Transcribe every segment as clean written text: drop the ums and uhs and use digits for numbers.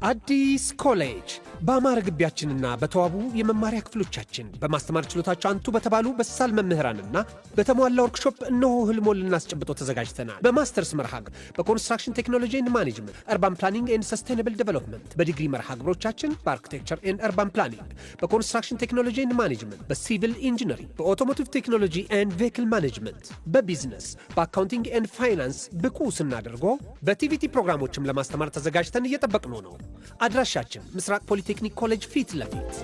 አዲስ ኮሌጅ በአማረ ግቢያችንና በተዋቡ የመማሪያ ክፍሎቻችን በማስተማር ችሎታቸው አንቱ በተባሉ በሳል መምህራንና በተሟላ ወርክሾፕ እነሆ ህልሞን ልናስጨብጦ ተዘጋጅተናል። በማስተርስ መርሃ ግብር በኮንስትራክሽን ቴክኖሎጂ ኤንድ ማኔጅመንት፣ አርባን ፕላኒንግ ኤንድ ሰስቴናብል ዴቨሎፕመንት፣ በዲግሪ መርሃ ግብሮቻችን በአርኪቴክቸር ኤንድ አርባን ፕላኒንግ፣ በኮንስትራክሽን ቴክኖሎጂ ኤንድ ማኔጅመንት፣ በሲቪል ኢንጂነሪንግ፣ በኦቶሞቲቭ ቴክኖሎጂ ኤንድ ቬሂክል ማኔጅመንት፣ በቢዝነስ፣ በአካውንቲንግ ኤንድ ፋይናንስ ብቁ ስናደርጎ በቲቪቲ ፕሮግራሞችም ለማስተማር ተዘጋጅተን እየጠበቅን ነው። አድራሻችን ምስራቅ ፖሊቴክኒክ ኮሌጅ ፊት ለፊት።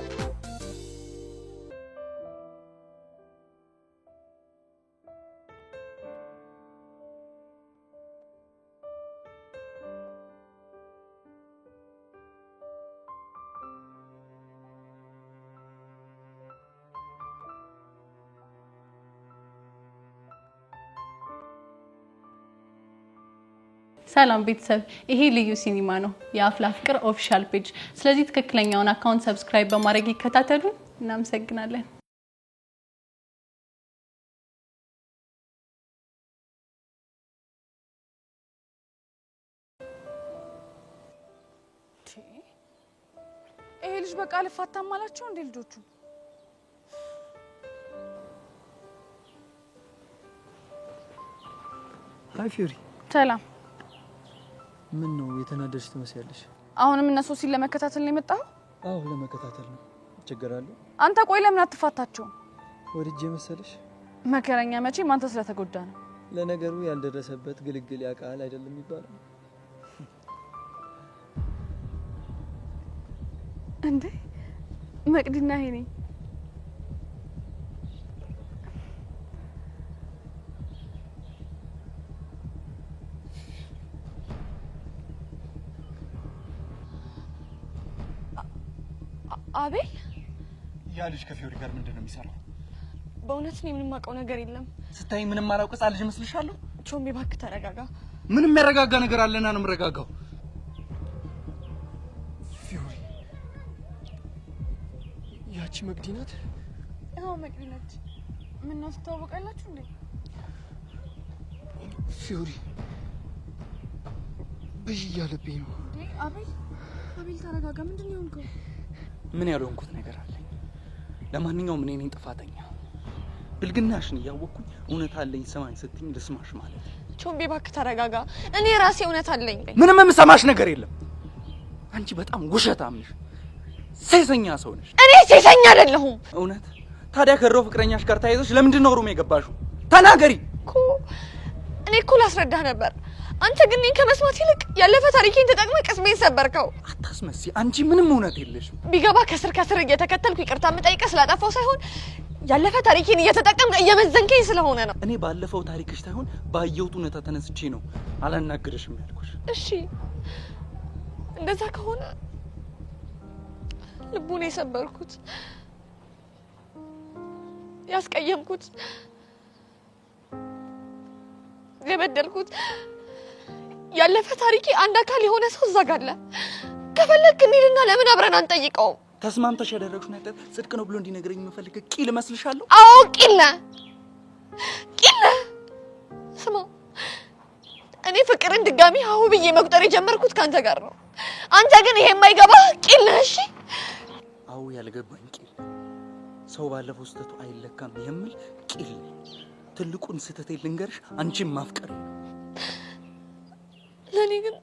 ሰላም ቤተሰብ፣ ይሄ ልዩ ሲኒማ ነው፣ የአፍላ ፍቅር ኦፊሻል ፔጅ። ስለዚህ ትክክለኛውን አካውንት ሰብስክራይብ በማድረግ ይከታተሉ። እናመሰግናለን። ይሄ ልጅ በቃ ልፋታም አላቸው እንዴ ልጆቹ? ሃይ ፊዮሪ። ሰላም። ምን ነው የተናደድሽ ትመስያለሽ? አሁንም እነሱ ሲል ለመከታተል ነው የመጣው? አዎ ለመከታተል ነው። ችግር አለ? አንተ ቆይ ለምን አትፋታቸው? ወድጄ መሰለሽ? መከረኛ መቼም አንተ ስለተጎዳ ነው። ለነገሩ ያልደረሰበት ግልግል ያቃል አይደለም የሚባለው? እንዴ መቅዲና ሄኔ አቤል ያ ልጅ ከፊዮሪ ጋር ምንድነው የሚሰራው? በእውነት ነው ምንም አውቀው ነገር የለም። ስታይ ምንም አላውቅ ሕፃን ልጅ መስልሻለሁ? ቾምቤ እባክህ ተረጋጋ። ምንም የሚያረጋጋ ነገር አለና ነው የምረጋጋው። ፊዮሪ ያቺ መቅዲ ናት? አዎ መቅዲ ነች። ምን ነው ትተዋወቃላችሁ እንዴ? ፊዮሪ ብይ እያለብኝ ነው። እንዴ አቤል ተረጋጋ። ምንድን ነው የሆንከው? ምን ያልሆንኩት ነገር አለ? ለማንኛውም እኔ ነኝ ጥፋተኛ። ብልግናሽን እያወቅኩኝ እውነት አለኝ ስማኝ ስትኝ ልስማሽ ማለት። ቾምቤ እባክህ ተረጋጋ። እኔ ራሴ እውነት አለኝ። ምንም የምሰማሽ ነገር የለም። አንቺ በጣም ውሸታም ነሽ፣ ሴሰኛ ሰው ነሽ። እኔ ሴሰኛ አይደለሁም። እውነት? ታዲያ ከድሮ ፍቅረኛሽ ጋር ተያይዘሽ ለምንድን ነው ሩም የገባሽው? ተናገሪ እኮ። እኔ እኮ ላስረዳህ ነበር። አንተ ግን እኔን ከመስማት ይልቅ ያለፈ ታሪኬን ተጠቅመህ ቅስሜን ሰበርከው። አታስመሲ። አንቺ ምንም እውነት የለሽም። ቢገባ ከስር እየተከተልኩ ይቅርታ የምጠይቀህ ስላጠፋው ሳይሆን ያለፈ ታሪኬን እየተጠቀምክ እየመዘንከኝ ስለሆነ ነው። እኔ ባለፈው ታሪክሽ ሳይሆን ባየሁት እውነታ ተነስቼ ነው አላናግርሽም ያልኩሽ። እሺ እንደዛ ከሆነ ልቡን የሰበርኩት ያስቀየምኩት የበደልኩት ያለፈ ታሪኬ አንድ አካል የሆነ ሰው እዛ ጋር አለ። ከፈለክ እንሂድና ለምን አብረን አንጠይቀውም? ተስማምተሽ ያደረግሽው ነገር ጽድቅ ነው ብሎ እንዲነግረኝ የምፈልግ ቂል መስልሻለሁ? አዎ ቂል ነህ። ስማ እኔ ፍቅርን ድጋሚ ሀሁ ብዬ መቁጠር የጀመርኩት ካንተ ጋር ነው። አንተ ግን ይሄ የማይገባህ ቂል ነህ። እሺ አዎ ያልገባኝ ቂል፣ ሰው ባለፈው ስህተቱ አይለካም የምል ቂል። ትልቁን ስህተቴን ልንገርሽ፣ አንቺን ማፍቀር። ለኔ ግን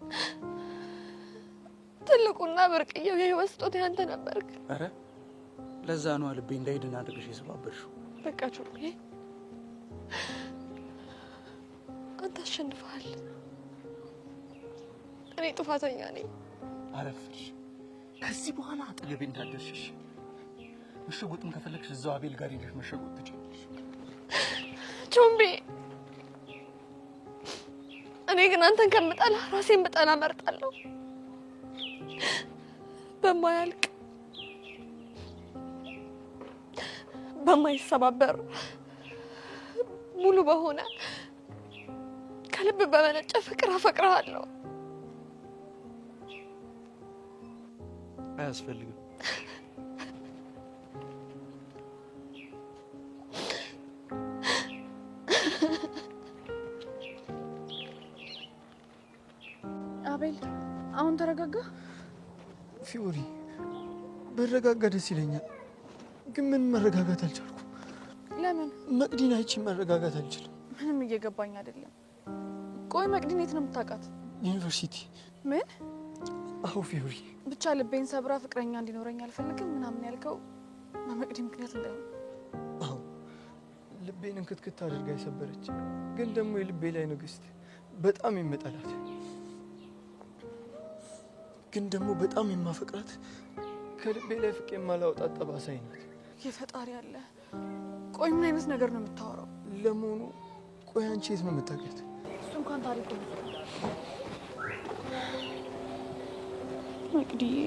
ትልቁና ብርቅዬው የህይወት ስጦታ ያንተ ነበርክ። አረ ለዛ ነው ልቤ እንዳይድን አድርገሽ የሰባበርሽው። በቃ ቾምቤ አንተ አሸንፈሃል። እኔ ጥፋተኛ ነኝ። አረፍሽ። ከዚህ በኋላ አጠገቤ እንዳትደርሺሽ። መሸጎጥም ከፈለግሽ እዛው አቤል ጋር ሄደሽ መሸጎጥ ትችላለሽ። ቾምቤ እኔ ግን አንተን ከምጠላ ራሴን ብጠላ መርጣለሁ። በማያልቅ በማይሰባበር ሙሉ በሆነ ከልብ በመነጨ ፍቅር አፈቅርሃለሁ። አያስፈልግም። አቤል አሁን ተረጋጋ። ፊዮሪ በረጋጋ ደስ ይለኛል፣ ግን ምን መረጋጋት አልቻልኩም። ለምን? መቅዲን አይቼ መረጋጋት አልችልም። ምንም እየገባኝ አይደለም። ቆይ መቅዲን የት ነው የምታውቃት? ዩኒቨርሲቲ። ምን? አዎ ፊዮሪ። ብቻ ልቤን ሰብራ ፍቅረኛ እንዲኖረኝ አልፈልግም ምናምን ያልከው በመቅዲ ምክንያት እንዳይሆን። አዎ ልቤን እንክትክት አድርጋ የሰበረች፣ ግን ደግሞ የልቤ ላይ ንግስት፣ በጣም የምጠላት ግን ደግሞ በጣም የማፈቅራት፣ ከልቤ ላይ ፍቄ የማላወጣት ጠባሳይ ናት። የፈጣሪ አለ። ቆይ ምን አይነት ነገር ነው የምታወራው? ለመሆኑ ቆይ አንቺ የት ነው የምታውቂያት? እሱ እንኳን ታሪኩ መቅዲዬ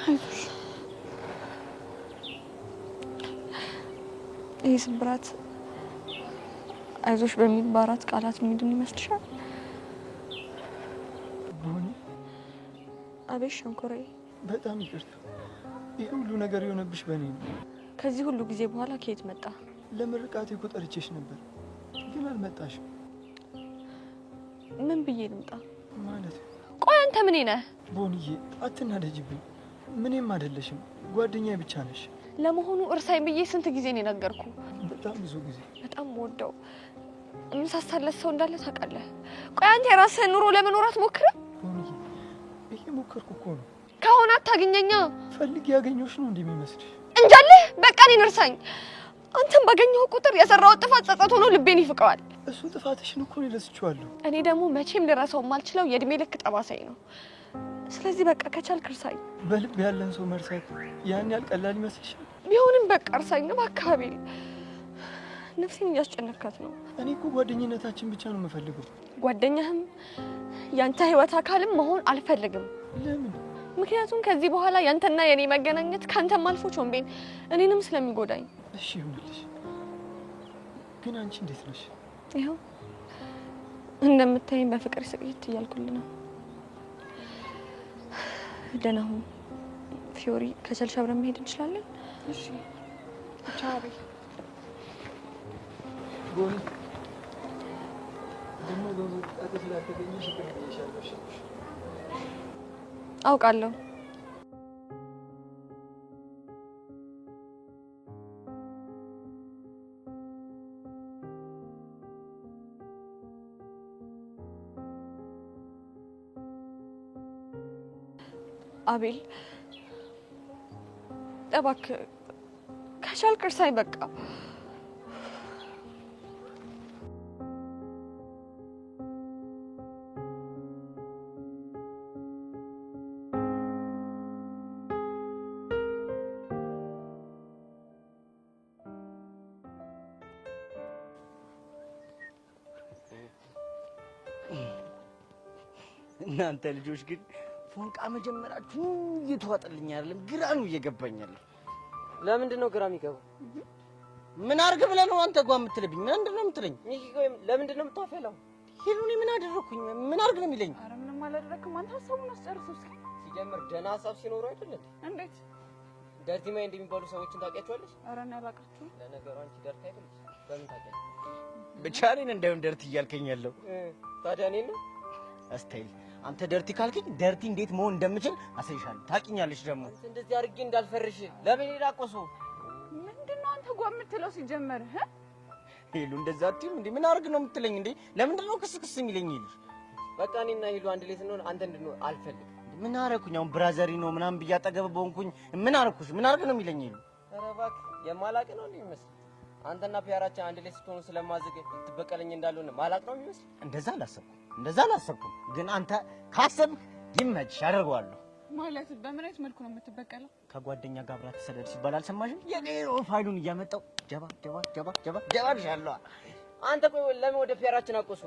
አይዞሽ። ይህ ስብራት አይዞሽ በሚል በአራት ቃላት የሚድን ይመስልሻል? አቤት ሸንኮራዬ፣ በጣም ይቅርታ። ይህ ሁሉ ነገር የሆነብሽ በእኔ ነው። ከዚህ ሁሉ ጊዜ በኋላ ከየት መጣ? ለምርቃቴ እኮ ጠርቼሽ ነበር፣ ግን አልመጣሽም። ምን ብዬ ልምጣ ማለት? ቆይ አንተ ምን ነህ? ቦንዬ አትናደጅብኝ። ምንም አይደለሽም፣ ጓደኛዬ ብቻ ነሽ። ለመሆኑ እርሳኝ ብዬ ስንት ጊዜ ነው የነገርኩ? በጣም ብዙ ጊዜ። በጣም ወደው የምሳሳለት ሰው እንዳለ ታውቃለህ። ቆይ አንተ የራስህን ኑሮ ለመኖር አትሞክርም? ቦንዬ እየሞከርኩ እኮ ነው። ከሆነ አታገኘኛ። ፈልጌ ያገኘሁሽ ነው እንደሚመስልሽ? እንጃለህ። በቃ እኔን እርሳኝ። አንተም ባገኘው ቁጥር የሰራው ጥፋት ጸጸት ሆኖ ልቤን ይፍቀዋል። እሱ ጥፋትሽን እኮ ነው ረስቼዋለሁ። እኔ ደግሞ መቼም ልረሳው የማልችለው የእድሜ ልክ ጠባሳይ ነው። ስለዚህ በቃ ከቻልክ እርሳኝ። በልብ ያለን ሰው መርሳት ያን ያህል ቀላል ይመስልሻል? ቢሆንም በቃ እርሳኝ። በአካባቢ ነፍሴን እያስጨነካት ነው። እኔ እኮ ጓደኝነታችን ብቻ ነው የምፈልገው። ጓደኛህም ያንተ ህይወት አካልም መሆን አልፈልግም። ለምን? ምክንያቱም ከዚህ በኋላ ያንተና የኔ መገናኘት ካንተም አልፎ ቾምቤን እኔንም ስለሚጎዳኝ። እሺ ይሁንልሽ። ግን አንቺ እንዴት ነሽ? ይኸው እንደምታይኝ በፍቅር ስቅይት እያልኩልህ ነው። ደህና ሁን ፊዮሪ። ከቻልሽ አብረን መሄድ እንችላለን? እሺ ቻው። ቦኒ ደግሞ በመጣት ስላልተገኘሽ ይቅር ብዬሻለሁ። አውቃለሁ። አቤል እባክህ ከቻልክ እርሳኝ በቃ። እናንተ ልጆች ግን ፎንቃ መጀመራችሁ እየተዋጠልኝ አይደለም፣ ግራ ነው እየገባኛል። ለምንድን ነው ግራ የሚገባው? ምን አርግ ብለህ ነው አንተ ጓ የምትልብኝ? ምንድን ነው የምትለኝ? ሚኪ ቆይ ለምንድን ነው የምታፈላው? ሄሉኒ ምን አደረኩኝ? ምን አርግ ነው የሚለኝ? ኧረ ምንም አላደረክም። አንተ ሀሳቡን አስጨርሰው እስኪ። ሲጀምር ደህና ሀሳብ ሲኖረው አይደል? እንዴት ደርቲ ማይንድ የሚባሉ ሰዎችን ታውቂያቸዋለሽ? ኧረ እኔ አላውቃቸውም። ለነገሩ አንቺ ደርቲ አይደለሽ? በምን ታውቂያለሽ? ብቻ እኔን እንዳይሆን ደርቲ እያልከኝ ያለው ታዲያ እኔን ነው እስታይል። አንተ ደርቲ ካልከኝ ደርቲ እንዴት መሆን እንደምችል አሳይሻለሁ። ታውቂኛለሽ ደግሞ እንደዚህ አድርጌ እንዳልፈርሽ ለምን ይላቆሱ? ምንድነው አንተ ጓ የምትለው ሲጀመር? ሄሉ እንደዛ አትይም እንዴ? ምን አርግ ነው የምትለኝ እንዴ? ለምንድን ነው ክስክስ የሚለኝ ይልሽ? በቃ እኔና ሄሉ አንድ ላይ ስንሆን አንተ እንድንሆን አልፈልግም። ምን አረኩኝ? አሁን ብራዘሪ ነው ምናምን ብዬ አጠገብ በሆንኩኝ ምን አረኩሽ? ምን አርግ ነው የሚለኝ ይሉ? ኧረ እባክህ የማላቅ ነው እንዴ የሚመስል? አንተና ፒያራችን አንድ ላይ ስትሆኑ ስለማዘግ ትበቀለኝ እንዳልሆነ ማላቅ ነው የሚመስል? እንደዛ አላሰብኩም። ግን አንተ ካሰብ ይመችሽ አደርገዋለሁ። ማለት በምን አይነት መልኩ ነው የምትበቀለው? ከጓደኛ ጋር አብራ ተሰደድ ሲባል አልሰማሽም? የኔሮ ፋይሉን እያመጣው ጀባ ልሻለሁ። አንተ ቆይ ለምን ወደ ፒያራችን አቆሱ?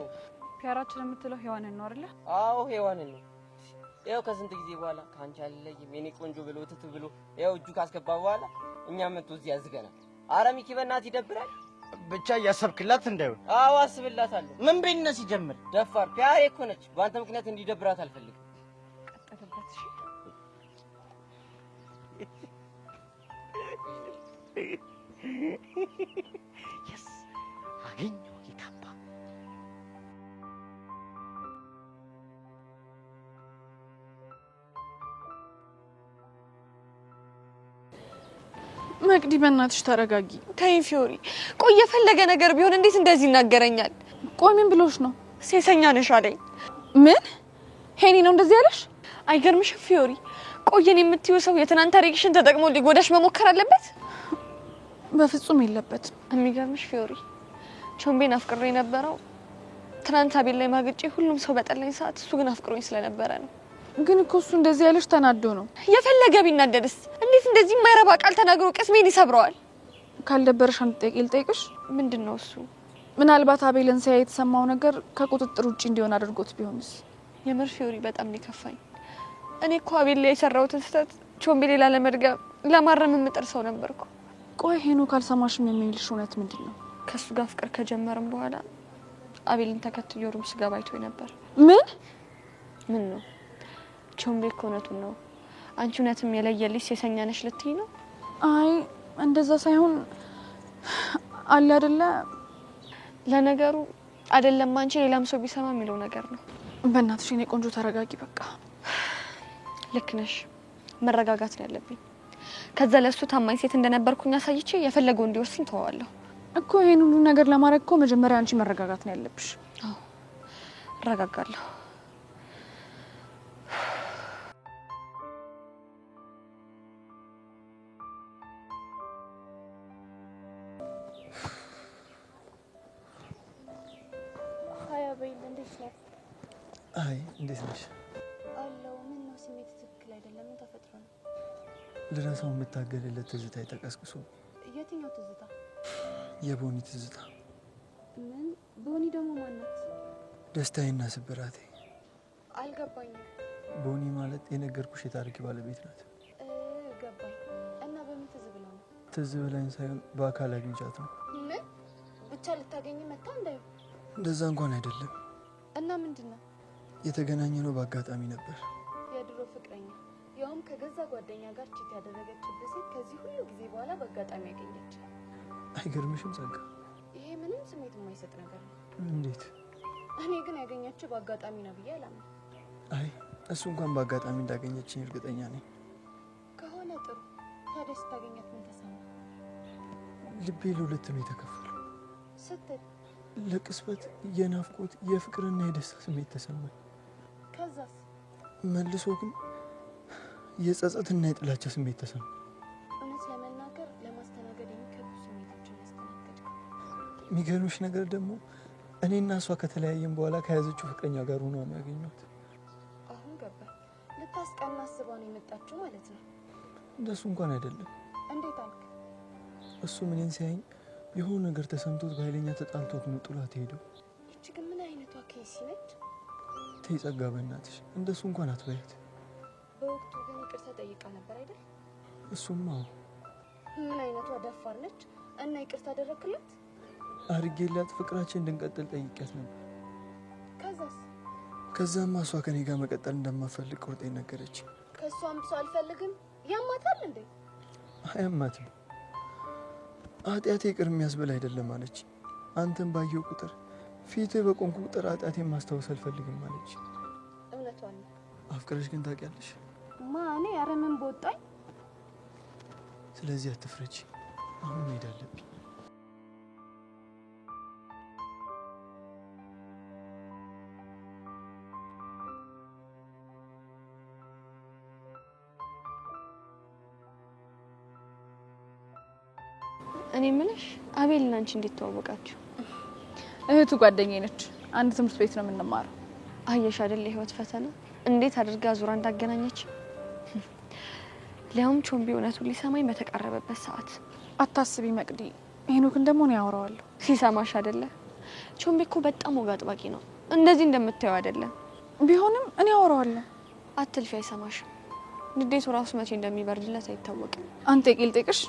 ፒያራችን የምትለው ሔዋንን ነው አይደለ? አዎ ሔዋንን ነው። ያው ከስንት ጊዜ በኋላ ካንቺ አልለይም የኔ ቆንጆ ብሎ ትት ብሎ ያው እጁ ካስገባ በኋላ እኛ መጥቶ እዚህ ያዝገናል። ኧረ ሚኪ በእናትህ ይደብራል። ብቻ እያሰብክላት እንዳይሆን። አዎ አስብላታለሁ። ምን ቤት ነህ ሲጀምር? ደፋር ፒያሬ እኮ ነች። በአንተ ምክንያት እንዲደብራት አልፈልግም። ቀጠለበት። እሺ የስ አገኘሁ ጌታባ። መቅዲ በእናትሽ ተረጋጊ። ተይ ፊዮሪ፣ ቆይ የፈለገ ነገር ቢሆን እንዴት እንደዚህ ይናገረኛል? ቆይ ምን ብሎሽ ነው? ሴሰኛ ነሽ አለኝ። ምን? ሄኒ ነው እንደዚህ ያለሽ? አይገርምሽም ፊዮሪ? ቆየን የምትይው ሰው የትናንት ታሪክሽን ተጠቅሞ ሊጎዳሽ መሞከር አለበት? በፍጹም የለበትም። የሚገርምሽ ፊዮሪ፣ ቾምቤን አፍቅሬ የነበረው ትናንት አቤል ላይ ማግጬ ሁሉም ሰው በጠላኝ ሰዓት እሱ ግን አፍቅሮኝ ስለነበረ ነው። ግን እኮ እሱ እንደዚህ ያለሽ ተናዶ ነው። የፈለገ ቢናደድስ እንዴት እንደዚህ የማይረባ ቃል ተናግሮ ቅስሜን ይሰብረዋል? ካልደበረሽ አንድ ጥያቄ ልጠይቅሽ። ምንድን ነው እሱ? ምናልባት አቤልን ሲያይ የተሰማው ነገር ከቁጥጥር ውጭ እንዲሆን አድርጎት ቢሆንስ? የምር ፊዮሪ በጣም ሊከፋኝ። እኔ እኮ አቤል ላይ የሰራሁትን ስህተት ቾምቤ ሌላ ለመድገም ለማረም የምጥር ሰው ነበርኩ። ቆይ ሄኖ ካልሰማሽም የሚልሽ እውነት ምንድን ነው? ከእሱ ጋር ፍቅር ከጀመርም በኋላ አቤልን ተከትዮ ሩም ስገባ አይቶኝ ነበር። ምን ነው? ቾምቤ እኮ እውነቱን ነው። አንቺ እውነትም የለየልሽ ሴሰኛ ነሽ ልትይ ነው? አይ እንደዛ ሳይሆን አለ አይደለ። ለነገሩ አይደለም አንቺ ሌላም ሰው ቢሰማ የሚለው ነገር ነው። በእናትሽ የኔ ቆንጆ ተረጋጊ በቃ። ልክ ነሽ፣ መረጋጋት ነው ያለብኝ። ከዛ ለሱ ታማኝ ሴት እንደነበርኩኝ አሳይቼ የፈለገው እንዲወስን ተዋዋለሁ እኮ። ይሄን ሁሉ ነገር ለማድረግ እኮ መጀመሪያ አንቺ መረጋጋት ነው ያለብሽ። አዎ እረጋጋለሁ። አይ እንዴት ነሽ? አለው። ምን ነው ስሜት ትክክል አይደለም? ምን ተፈጥሮ ነው? ልረሳው የምታገልለት ትዝታ ተቀስቅሶ። የትኛው ትዝታ? የቦኒ ትዝታ። ምን? ቦኒ ደግሞ ማናት? ደስታዬና ስብራቴ። አልገባኝም። ቦኒ ማለት የነገርኩሽ የታሪክ ባለቤት ናት። ገባኝ። እና በምን ትዝ ብላ ነው? ትዝ ብላኝ ሳይሆን በአካል አግኝቻት ነው። ምን? ብቻ ልታገኝ መጣ እንዳዩ? እንደዛ እንኳን አይደለም። እና ምንድነው? የተገናኘነው በአጋጣሚ ነበር። የድሮ ፍቅረኛ፣ ያውም ከገዛ ጓደኛ ጋር ቺት ያደረገችበት ሴት ከዚህ ሁሉ ጊዜ በኋላ በአጋጣሚ ያገኘች። አይገርምሽም ጸጋ? ይሄ ምንም ስሜት የማይሰጥ ነገር ነው። እንዴት? እኔ ግን ያገኘችው በአጋጣሚ ነው ብዬ አላምንም። አይ እሱ እንኳን በአጋጣሚ እንዳገኘችኝ እርግጠኛ ነኝ። ከሆነ ጥሩ። ታዲያ ስታገኛት ምን ተሰማ? ልቤ ለሁለት ነው የተከፈለው ስትል? ለቅስበት የናፍቆት የፍቅርና የደስታ ስሜት ተሰማኝ። ከዛስ? መልሶ ግን የጸጸትና የጥላቻ ስሜት ተሰማኝ። እውነት ለመናገር ለማስተናገድ የሚከብዱ ስሜቶችን ያስተናገድከው። የሚገርምሽ ነገር ደግሞ እኔና እሷ ከተለያየን በኋላ ከያዘችው ፍቅረኛ ጋር ሆኖ ነው ያገኘኋት። አሁን ገባኝ። ልታስቀና አስባ ነው የመጣችው ማለት ነው። እንደሱ እንኳን አይደለም። እንዴት አልክ? እሱ ምንን ሲያየኝ የሆነ ነገር ተሰምቶት በኃይለኛ ተጣልቶት ነው ጥሏት ሄደው። ይቺ ግን ምን አይነቷ ኬሲ ነች? ተይ ጸጋ በእናትሽ እንደሱ እንኳን አትበያት። በወቅቱ ግን ይቅርታ ጠይቃ ነበር አይደል? እሱማ ምን አይነቷ ደፋር ነች! እና ይቅርታ አደረክላት? አድርጌላት ፍቅራችን እንድንቀጥል ጠይቄያት ነበር። ከዛስ? ከዛማ እሷ ከኔ ጋር መቀጠል እንደማፈልግ ቆርጤ ነገረች። ከእሷም ብሶ አልፈልግም። ያማታል እንዴ? አያማትም። ኃጢአቴ ይቅር የሚያስብል አይደለም አለች። አንተን ባየው ቁጥር ፊትህ በቆንኩ ቁጥር ኃጢአቴን ማስታወስ አልፈልግም አለች። እውነቷን ነው። አፍቅረሽ ግን ታውቂያለሽ? እኔ ኧረ ምን በወጣኝ። ስለዚህ አትፍረጂ። አሁን መሄድ አለብኝ። እኔ ምንሽ አቤልና አንቺ እንዴት ተዋወቃችሁ? እህቱ ጓደኛዬ ነች። አንድ ትምህርት ቤት ነው የምንማረው። አየሽ አይደል የህይወት ፈተና እንዴት አድርጋ ዙራ እንዳገናኘች። ሊያውም ቾምቢ እውነቱን ሊሰማኝ በተቃረበበት ሰዓት። አታስቢ መቅዲ፣ ሄኖክን ደግሞ ነው ያወራዋለሁ። ሲሰማሽ አይደለ? ቾምቢ እኮ በጣም ወግ አጥባቂ ነው። እንደዚህ እንደምታየው አይደለም። ቢሆንም እኔ ያወራዋለሁ። አትልፊ፣ አይሰማሽም። ንዴቱ ራሱ መቼ እንደሚበርድለት አይታወቅም። አንተ ቄል ጠይቅሽ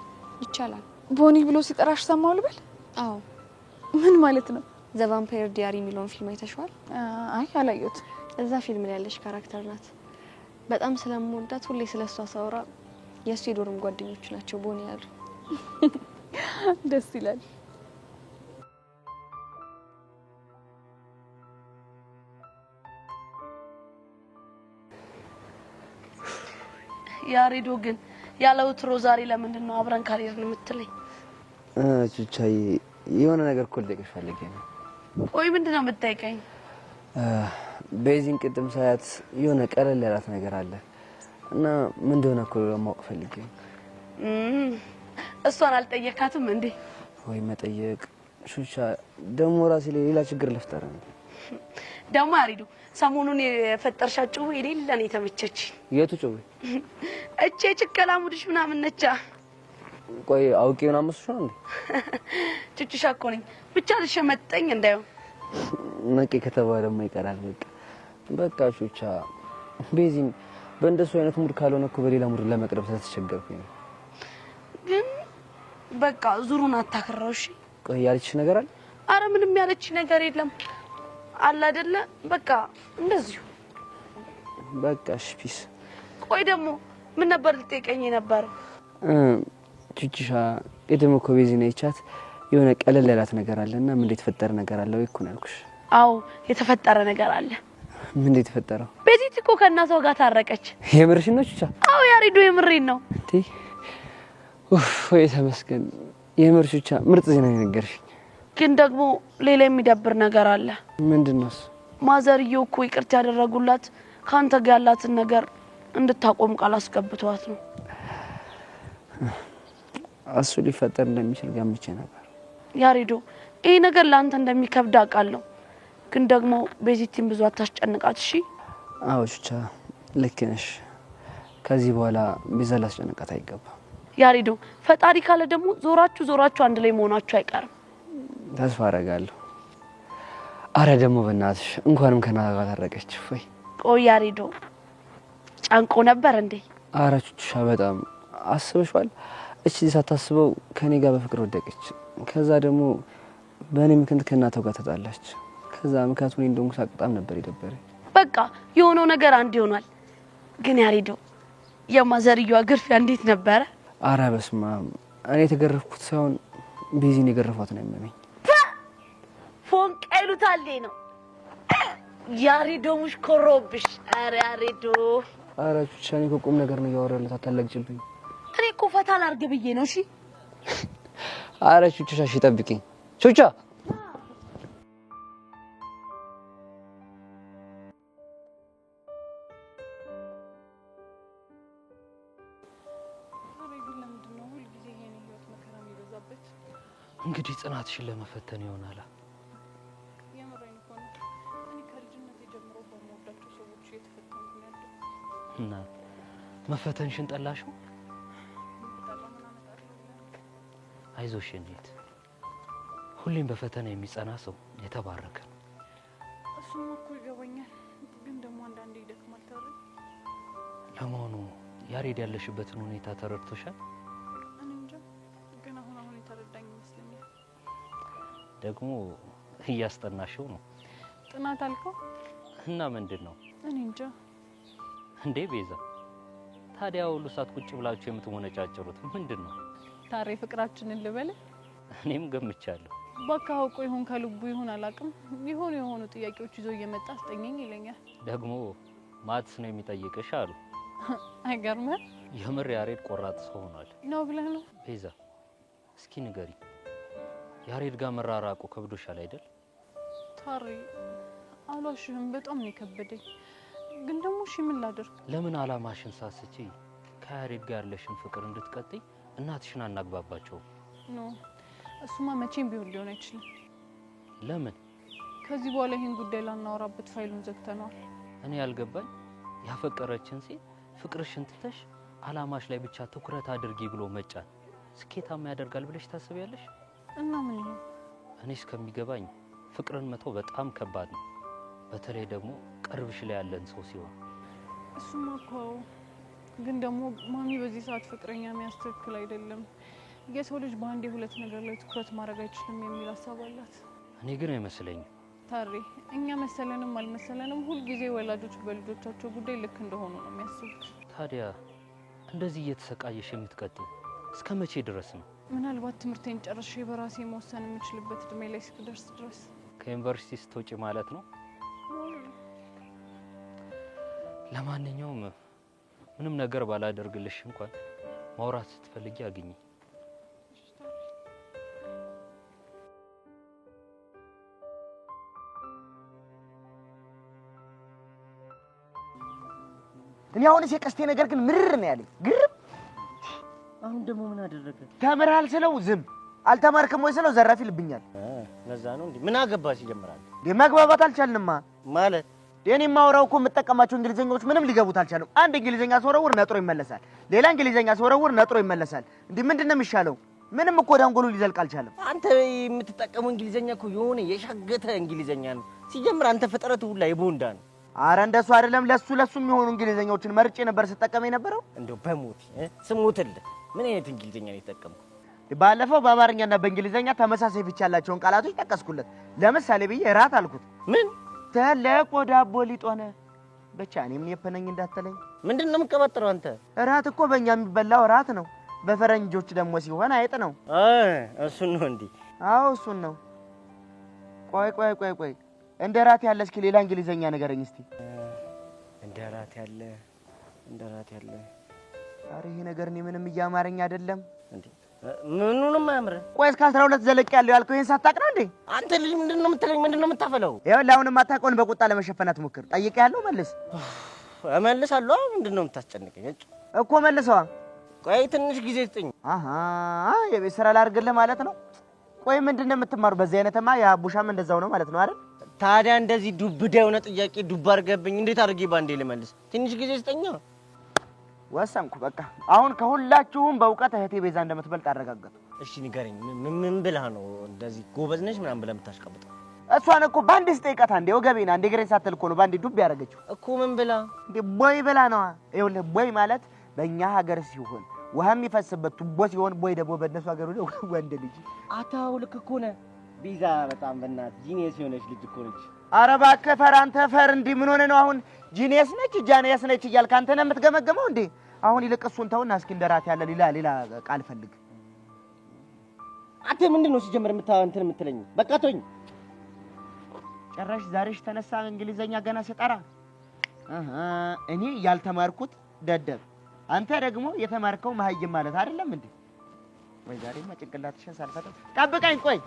ይቻላል። ቦኒ ብሎ ሲጠራሽ ሰማው ልበል? አዎ። ምን ማለት ነው? ዘ ቫምፓየር ዲያሪ የሚለውን ፊልም አይተሽዋል? አይ አላየሁት። እዛ ፊልም ላይ ያለች ካራክተር ናት። በጣም ስለምወዳት ሁሌ ስለሷ ሳወራ የእሱ የዶርም ጓደኞቹ ናቸው ቦኒ ያሉ። ደስ ይላል። ያሬዶ ግን ያለውት ሮዛሪ ለምንድን ነው አብረን ካሪርን የምትለኝ? ቹቻዬ የሆነ ነገር እኮ ልጠይቅሽ ፈልጌ ነው። ቆይ ምንድን ነው የምትጠይቀኝ? ቤዚን ቅድም ሳያት የሆነ ቀለል ያላት ነገር አለ እና ምን እንደሆነ እኮ ለማወቅ ፈልጌ ነው። እሷን አልጠየካትም እንዴ? ወይ መጠየቅ ቹቻ ደግሞ ራሴ ላይ ሌላ ችግር ልፍጠር ነው። ደግሞ ያሪዱ ሰሞኑን የፈጠርሻት ጭው የሌለ ነው የተመቸች። የቱ ጭው? እቼ ችከላ ሙድሽ ምናምን ነቻ። ቆይ አውቄ ምናምን መስሎሽ ነው እንዴ? ቹቹሻ እኮ ነኝ ብቻ ልሸመጠኝ እንዳይው ነቄ ከተባለማ ይቀራል። በቃ ቹቻ ቤዚን በእንደሱ አይነት ሙድ ካልሆነ እኮ በሌላ ሙድ ለመቅረብ ተተቸገርኩኝ ነው። ግን በቃ ዙሩን አታከራው። እሺ ቆይ ያለችሽ ነገር አለ? አረ ምንም ያለች ነገር የለም አለ አይደለ? በቃ እንደዚሁ በቃ እሺ ፒስ። ቆይ ደግሞ ምን ነበር ልትጠይቀኝ ነበር? ቹቹሻ ቅድም እኮ ቤዚን አይቻት የሆነ ቀለል ያላት ነገር አለና ምን የተፈጠረ ነገር አለ ወይ እኮ ነው ያልኩሽ። አዎ የተፈጠረ ነገር አለ። ምን የተፈጠረው? ቤዚት እኮ ከእናቷ ጋር ታረቀች። የምርሽን ነው ቹቻ? አዎ ያሪዱ የምሬን ነው። እንዴ ወይ ተመስገን። የምር ቹቻ ምርጥ ዜና ነገርሽኝ። ግን ደግሞ ሌላ የሚደብር ነገር አለ። ምንድነው? ማዘርየው እኮ ይቅርታ ያደረጉላት ካንተ ጋር ያላትን ነገር እንድታቆም ቃል አስገብቷት ነው። እሱ ሊፈጠር እንደሚችል ገምቼ ነበር። ያሪዶ ይሄ ነገር ላንተ እንደሚከብድ አውቃለሁ። ግን ደግሞ ቤዚቲን ብዙ አታስጨንቃት እሺ? አዎ ቹቻ ልክ ነሽ። ከዚህ በኋላ ቤዛ ላስጨንቃት አይገባም። ያሪዶ ፈጣሪ ካለ ደግሞ ዞራችሁ አንድ ላይ መሆናችሁ አይቀርም። ተስፋ አደርጋለሁ። አረ ደግሞ በእናትሽ እንኳንም ከናታ ጋር ታረቀች። ወይ ቆይ ያሪዶ ጫንቆ ነበር እንዴ? አረ ቹቻ በጣም አስበሽዋል? እቺ ሳታስበው ከኔ ጋር በፍቅር ወደቀች። ከዛ ደግሞ በእኔ ምክንያት ከናታ ጋር ተጣላች። ከዛ ምክንያቱ እኔ እንደውም ሳቅጣም ነበር የደበረኝ። በቃ የሆነው ነገር አንድ ይሆናል። ግን ያሪዶ የማዘርየዋ ግርፊያ እንዴት ነበረ? አረ በስመ አብ እኔ የተገረፍኩት ሳይሆን ቤዚን የገረፏት ነው የሚመኝ። ፎንቃ ይሉታል ነው ያሪዶ ሙሽ ኮሮብሽ። አረ ያሪዶ አረ ቹቻ እኔ እኮ ቁም ነገር ነው ያወራለት። አታለቅጭብኝ። እኔ እኮ ፈታ ላድርግ ብዬ ነው። እሺ አረ ቹቻ እሺ ጠብቂኝ ቹቻ። እንግዲህ ጽናትሽን ለመፈተን ይሆናል። የምሬን እኮ ነው። እኔ ከልጅነቴ ጀምሮ በምወዳቸው ሰዎች እየተፈተንኩ ነው ያለው። እና መፈተንሽን ጠላሽው? አይዞሽ እንዴት ሁሌም በፈተና የሚጸና ሰው የተባረከ ነው። እሱም እኮ ይገባኛል፣ ግን ደግሞ አንዳንዴ ይደክማል። ታዲያ ለመሆኑ ያሬድ ያለሽበትን ሁኔታ ተረድቶሻል? እኔ እንጃ፣ ግን አሁን የተረዳኝ ይመስለኛል። ደግሞ እያስጠናሽው ነው። ጥናት አልከው እና ምንድን ነው? እኔ እንጃ። እንዴ ቤዛ፣ ታዲያ ሁሉ ሰዓት ቁጭ ብላችሁ የምትሞነጫጭሩት ምንድን ነው? ታሬ ፍቅራችንን ልበል? እኔም ገምቻለሁ። በቃ አውቆ ይሁን ከልቡ ይሁን አላውቅም፣ የሆኑ ጥያቄዎች ይዞ እየመጣ አስጠኘኝ ይለኛል። ደግሞ ማትስ ነው የሚጠይቅሽ አሉ። አይገርምህ? የምር ያሬድ ቆራጥ ሰው ሆኗል ነው ብለህ ነው? ቤዛ እስኪ ንገሪ፣ ያሬድ ጋር መራራቁ ከብዶሻል አይደል? ታሬ አሏሽህም፣ በጣም ነው የከበደኝ። ግን ደግሞ እሺ ምን ላድርግ? ለምን አላማሽን ሳስቺ ከያሬድ ጋር ያለሽን ፍቅር እንድትቀጥይ እናትሽን አናግባባቸው? ኖ እሱማ መቼም ሊሆን አይችልም። ለምን? ከዚህ በኋላ ይሄን ጉዳይ ላናወራበት ፋይሉን ዘግተነዋል። እኔ ያልገባኝ ያፈቀረችን ሴት ፍቅርሽን ትተሽ አላማሽ ላይ ብቻ ትኩረት አድርጊ ብሎ መጫን ስኬታማ ያደርጋል ብለሽ ታስቢያለሽ? እና ምን ይሄ? እኔ እስከሚገባኝ ፍቅርን መተው በጣም ከባድ ነው፣ በተለይ ደግሞ ቅርብሽ ላይ ያለን ሰው ሲሆን። እሱማ እኮ ግን ደግሞ ማሚ በዚህ ሰዓት ፍቅረኛ የሚያስተክል አይደለም። የሰው ልጅ በአንድ የሁለት ነገር ላይ ትኩረት ማድረግ አይችልም የሚል ሀሳብ አላት። እኔ ግን አይመስለኝም። ታሬ እኛ መሰለንም አልመሰለንም ሁልጊዜ ወላጆች በልጆቻቸው ጉዳይ ልክ እንደሆኑ ነው የሚያስቡት። ታዲያ እንደዚህ እየተሰቃየሽ የምትቀጥይ እስከ መቼ ድረስ ነው? ምናልባት ትምህርቴን ጨርሼ በራሴ መወሰን የምችልበት እድሜ ላይ እስክደርስ ድረስ። ከዩኒቨርሲቲ ስትወጪ ማለት ነው? ለማንኛውም ምንም ነገር ባላደርግልሽ እንኳን ማውራት ስትፈልጊ አግኝ። እኔ አሁንስ የቀስቴ ነገር ግን ምርር ነው ያለኝ። ግርም አሁን ደግሞ ምን አደረገ? ተምርሃል ስለው ዝም፣ አልተማርክም ወይ ስለው ዘራፍ ይልብኛል። ለዛ ነው እንዴ? ምን አገባሽ ይጀምራል። መግባባት አልቻልንማ ማለት እኔ የማወራው እኮ የምጠቀማቸው እንግሊዘኛዎች ምንም ሊገቡት አልቻሉም። አንድ እንግሊዘኛ ስወረውር ነጥሮ ይመለሳል፣ ሌላ እንግሊዘኛ ስወረውር ነጥሮ ይመለሳል። እንዴ ምንድነው የሚሻለው? ምንም እኮ ዳንጎሉ ሊዘልቅ አልቻለም። አንተ የምትጠቀመው እንግሊዘኛ እኮ የሆነ የሻገተ እንግሊዘኛ ነው። ሲጀምር አንተ ፍጥረት ሁላ የቦንዳ ነው። አረ እንደሱ አይደለም። ለሱ የሚሆኑ እንግሊዘኛዎችን መርጬ ነበር ስጠቀም የነበረው። እንደው በሞት ስሞትልህ ምን አይነት እንግሊዘኛ ነው የተጠቀምከው? ባለፈው በአማርኛና በእንግሊዘኛ ተመሳሳይ ፍቺ ያላቸውን ቃላቶች ጠቀስኩለት። ለምሳሌ ብዬ እራት አልኩት። ምን ተለቆ ዳቦ ሊጥ ሆነ። ብቻ እኔም የፈነኝ እንዳትለኝ። ምንድነው የምትቀበጥረው አንተ? እራት እኮ በእኛ የሚበላው እራት ነው፣ በፈረንጆች ደግሞ ሲሆን አይጥ ነው። እሱን ነው እንዴ? አዎ እሱን ነው። ቆይ እንደ ራት ያለ እስኪ ሌላ እንግሊዘኛ ንገረኝ እስቲ። እንደ ራት ያለ ኧረ ይሄ ነገር እኔ ምንም እያማረኝ አይደለም እንዴ። ምኑንም አያምር። ቆይ እስከ 12 ዘለቅ ያለው ያልከው ይሄን ሳታውቅ ነው እንዴ? አንተ ልጅ ምንድነው የምትለኝ? ምንድነው የምታፈለው? ይኸውልህ አሁንም አታውቀውን በቁጣ ለመሸፈን አትሞክር። ጠይቄሃለሁ፣ መልስ። እመልሳለሁ። ምንድነው የምታስጨንቀኝ እኮ? መልሰዋ። ቆይ ትንሽ ጊዜ ስጠኝ። የቤት ስራ ላድርግልህ ማለት ነው? ቆይ ምንድነው የምትማሩ? በዚህ አይነትማ የአቡሻም እንደዛው ነው ማለት ነው አይደል? ታዲያ እንደዚህ ዱብዳ የሆነ ጥያቄ ዱብ አድርገብኝ እንዴት አድርጌ ባንዴ ልመልስ? ትንሽ ጊዜ ስጠኝ። ወሰንኩ በቃ። አሁን ከሁላችሁም በእውቀት እህቴ ቤዛ እንደምትበልጥ አረጋገጥኩ። እሺ ንገረኝ፣ ምን ብለህ ነው እንደዚህ ጎበዝ ነሽ ምናምን ብለህ የምታሽቀብጠው? እሷን እኮ ባንዴ ስጠይቃት አንዴ ወገቤና አንዴ ግሬን ሳትል እኮ ነው ባንዴ ዱብ ያደረገችው እኮ። ምን ብላ እንዴ? ቦይ ብላ ነዋ። ይኸውልህ ቦይ ማለት በእኛ ሀገር ሲሆን ውሃ የሚፈስበት ቱቦ ሲሆን፣ ቦይ ደግሞ በእነሱ ሀገር ወንድ ልጅ። አታው ልክ እኮ ነህ ቤዛ። በጣም በእናትህ ጂኒየስ የሆነች ልጅ እኮ ነች። ኧረ እባክህ ፈር አንተ ፈር። እንዲህ ምን ሆነህ ነው አሁን? ጂኒየስ ነች ጃኒየስ ነች እያልክ አንተ ነህ የምትገመገመው እንዴ? አሁን ይልቅ እሱን ተውና እስኪ እንደራት ያለ ሌላ ቃል ፈልግ። አንተ ምንድነው ሲጀምር እንትን የምትለኝ? በቃ ተወኝ። ጭራሽ ዛሬሽ ተነሳ እንግሊዘኛ ገና ስጠራ እኔ ያልተማርኩት ደደብ፣ አንተ ደግሞ የተማርከው መሀይም ማለት አይደለም እንዴ? ወይ ዛሬማ ጭንቅላትሽን ሳልፈታ ጠብቀኝ። ቆይ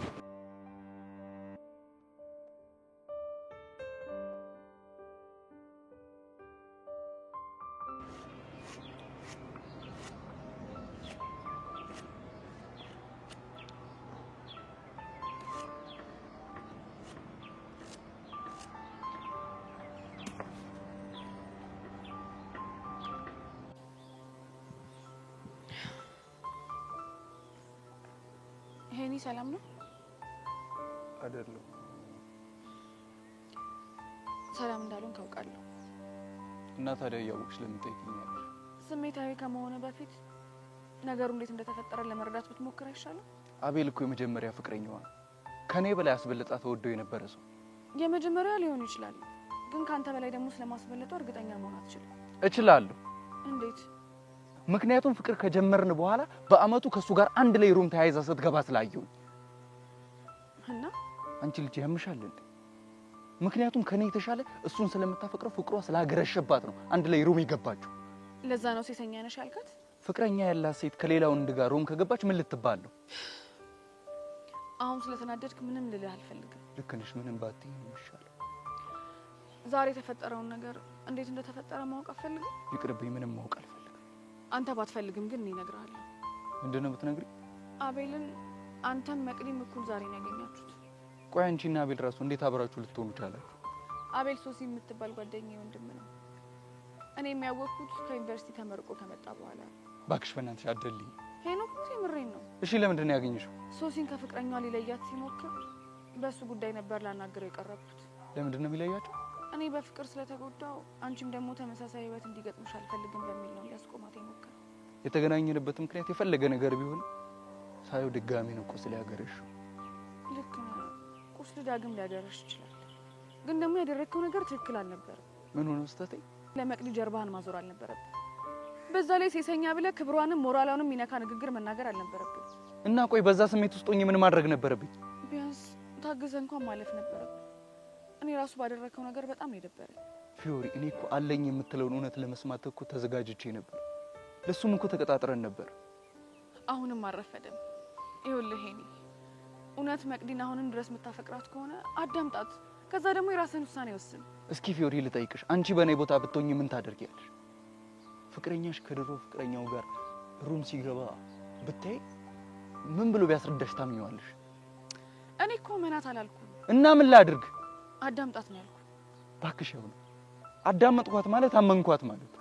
ሄኒ ሰላም ነው አይደለም? ሰላም እንዳሉን ካውቃለሁ። እና ታዲያ እያወቅሽ ለምን ጠይቂኛለሽ? ስሜታዊ ከመሆነ በፊት ነገሩ እንዴት እንደተፈጠረ ለመረዳት ብትሞክር አይሻልም? አቤል እኮ የመጀመሪያ ፍቅረኛዋ ነው። ከኔ በላይ አስበልጣ ተወደው የነበረ ሰው። የመጀመሪያ ሊሆን ይችላል፣ ግን ካንተ በላይ ደግሞ ስለማስበለጡ እርግጠኛ መሆን አትችልም። እችላለሁ። እንዴት? ምክንያቱም ፍቅር ከጀመርን በኋላ በአመቱ ከሱ ጋር አንድ ላይ ሩም ተያይዛ ስትገባ ስላየው። እና አንቺ ልጅ ያምሻል እንዴ? ምክንያቱም ከኔ የተሻለ እሱን ስለምታፈቅረው ፍቅሯ ስላገረሸባት ነው አንድ ላይ ሩም የገባችው። ለዛ ነው ሴተኛ ነሽ ያልካት? ፍቅረኛ ያላት ሴት ከሌላው ወንድ ጋር ሩም ከገባች ምን ልትባል ነው? አሁን ስለተናደድክ ምንም ልልህ አልፈልግም። ልክ ነሽ። ምንም ባትይ ነው የሚሻለው። ዛሬ የተፈጠረውን ነገር እንዴት እንደተፈጠረ ማወቅ አትፈልግም? ይቅርብኝ። ምንም ማወቅ አልፈልግም። አንተ ባትፈልግም ግን እኔ እነግርሃለሁ። ምንድነው የምትነግሪኝ? አቤልን አንተም መቅዲም እኩል ዛሬ ነው ያገኛችሁት። ቆይ አንቺና አቤል ራሱ እንዴት አብራችሁ ልትሆኑ ቻላችሁ? አቤል ሶሲ የምትባል ጓደኛዬ ወንድም ነው። እኔ የሚያወቅኩት ከዩኒቨርሲቲ ተመርቆ ከመጣ በኋላ። እባክሽ በእናትሽ አትደልኝ። ሄኖክ የምሬን ነው። እሺ ለምንድን ነው ያገኘሽው? ሶሲን ከፍቅረኛዋ ሊለያት ሲሞክር በሱ ጉዳይ ነበር ላናግረው የቀረብኩት። ለምንድን ነው የሚለያቸው? እኔ በፍቅር ስለተጎዳው አንቺም ደግሞ ተመሳሳይ ህይወት እንዲገጥምሽ አልፈልግም በሚል ነው ሊያስቆማት የሞከረው። የተገናኘንበት ምክንያት የፈለገ ነገር ቢሆን ሳየው ድጋሚ ነው ቁስል ያገረሽው። ልክ ነው። ቁስል ዳግም ሊያደርሽ ይችላል፣ ግን ደግሞ ያደረግከው ነገር ትክክል አልነበረም። ምን ሆነ ስተቴ? ለመቅዲ ጀርባህን ማዞር አልነበረብህ። በዛ ላይ ሴሰኛ ብለህ ክብሯንም ሞራሏንም የሚነካ ንግግር መናገር አልነበረብህ። እና ቆይ በዛ ስሜት ውስጥ ሆኜ ምን ማድረግ ነበረብኝ? ቢያንስ ታግዘህ እንኳን ማለፍ ነበረብህ። እኔ ራሱ ባደረግከው ነገር በጣም ነው የደበረኝ። ፊዮሪ፣ እኔ እኮ አለኝ የምትለውን እውነት ለመስማት እኮ ተዘጋጅቼ ነበር። ለሱም እኮ ተቀጣጥረን ነበር። አሁንም አረፈደም። ይኸውልህ ሄኒ፣ እውነት መቅዲን አሁንም ድረስ የምታፈቅራት ከሆነ አዳምጣት። ከዛ ደግሞ የራስህን ውሳኔ ወስን። እስኪ ፊዮሪ ልጠይቅሽ፣ አንቺ በእኔ ቦታ ብትሆኚ ምን ታደርጊያለሽ? ፍቅረኛሽ ከድሮ ፍቅረኛው ጋር ሩም ሲገባ ብታይ ምን ብሎ ቢያስረዳሽ ታምኚዋለሽ? እኔ እኮ መናት አላልኩም። እና ምን ላድርግ? አዳምጣት ነው ያልኩት። እባክሽ ይሁን። አዳመጥኳት ማለት አመንኳት ማለት።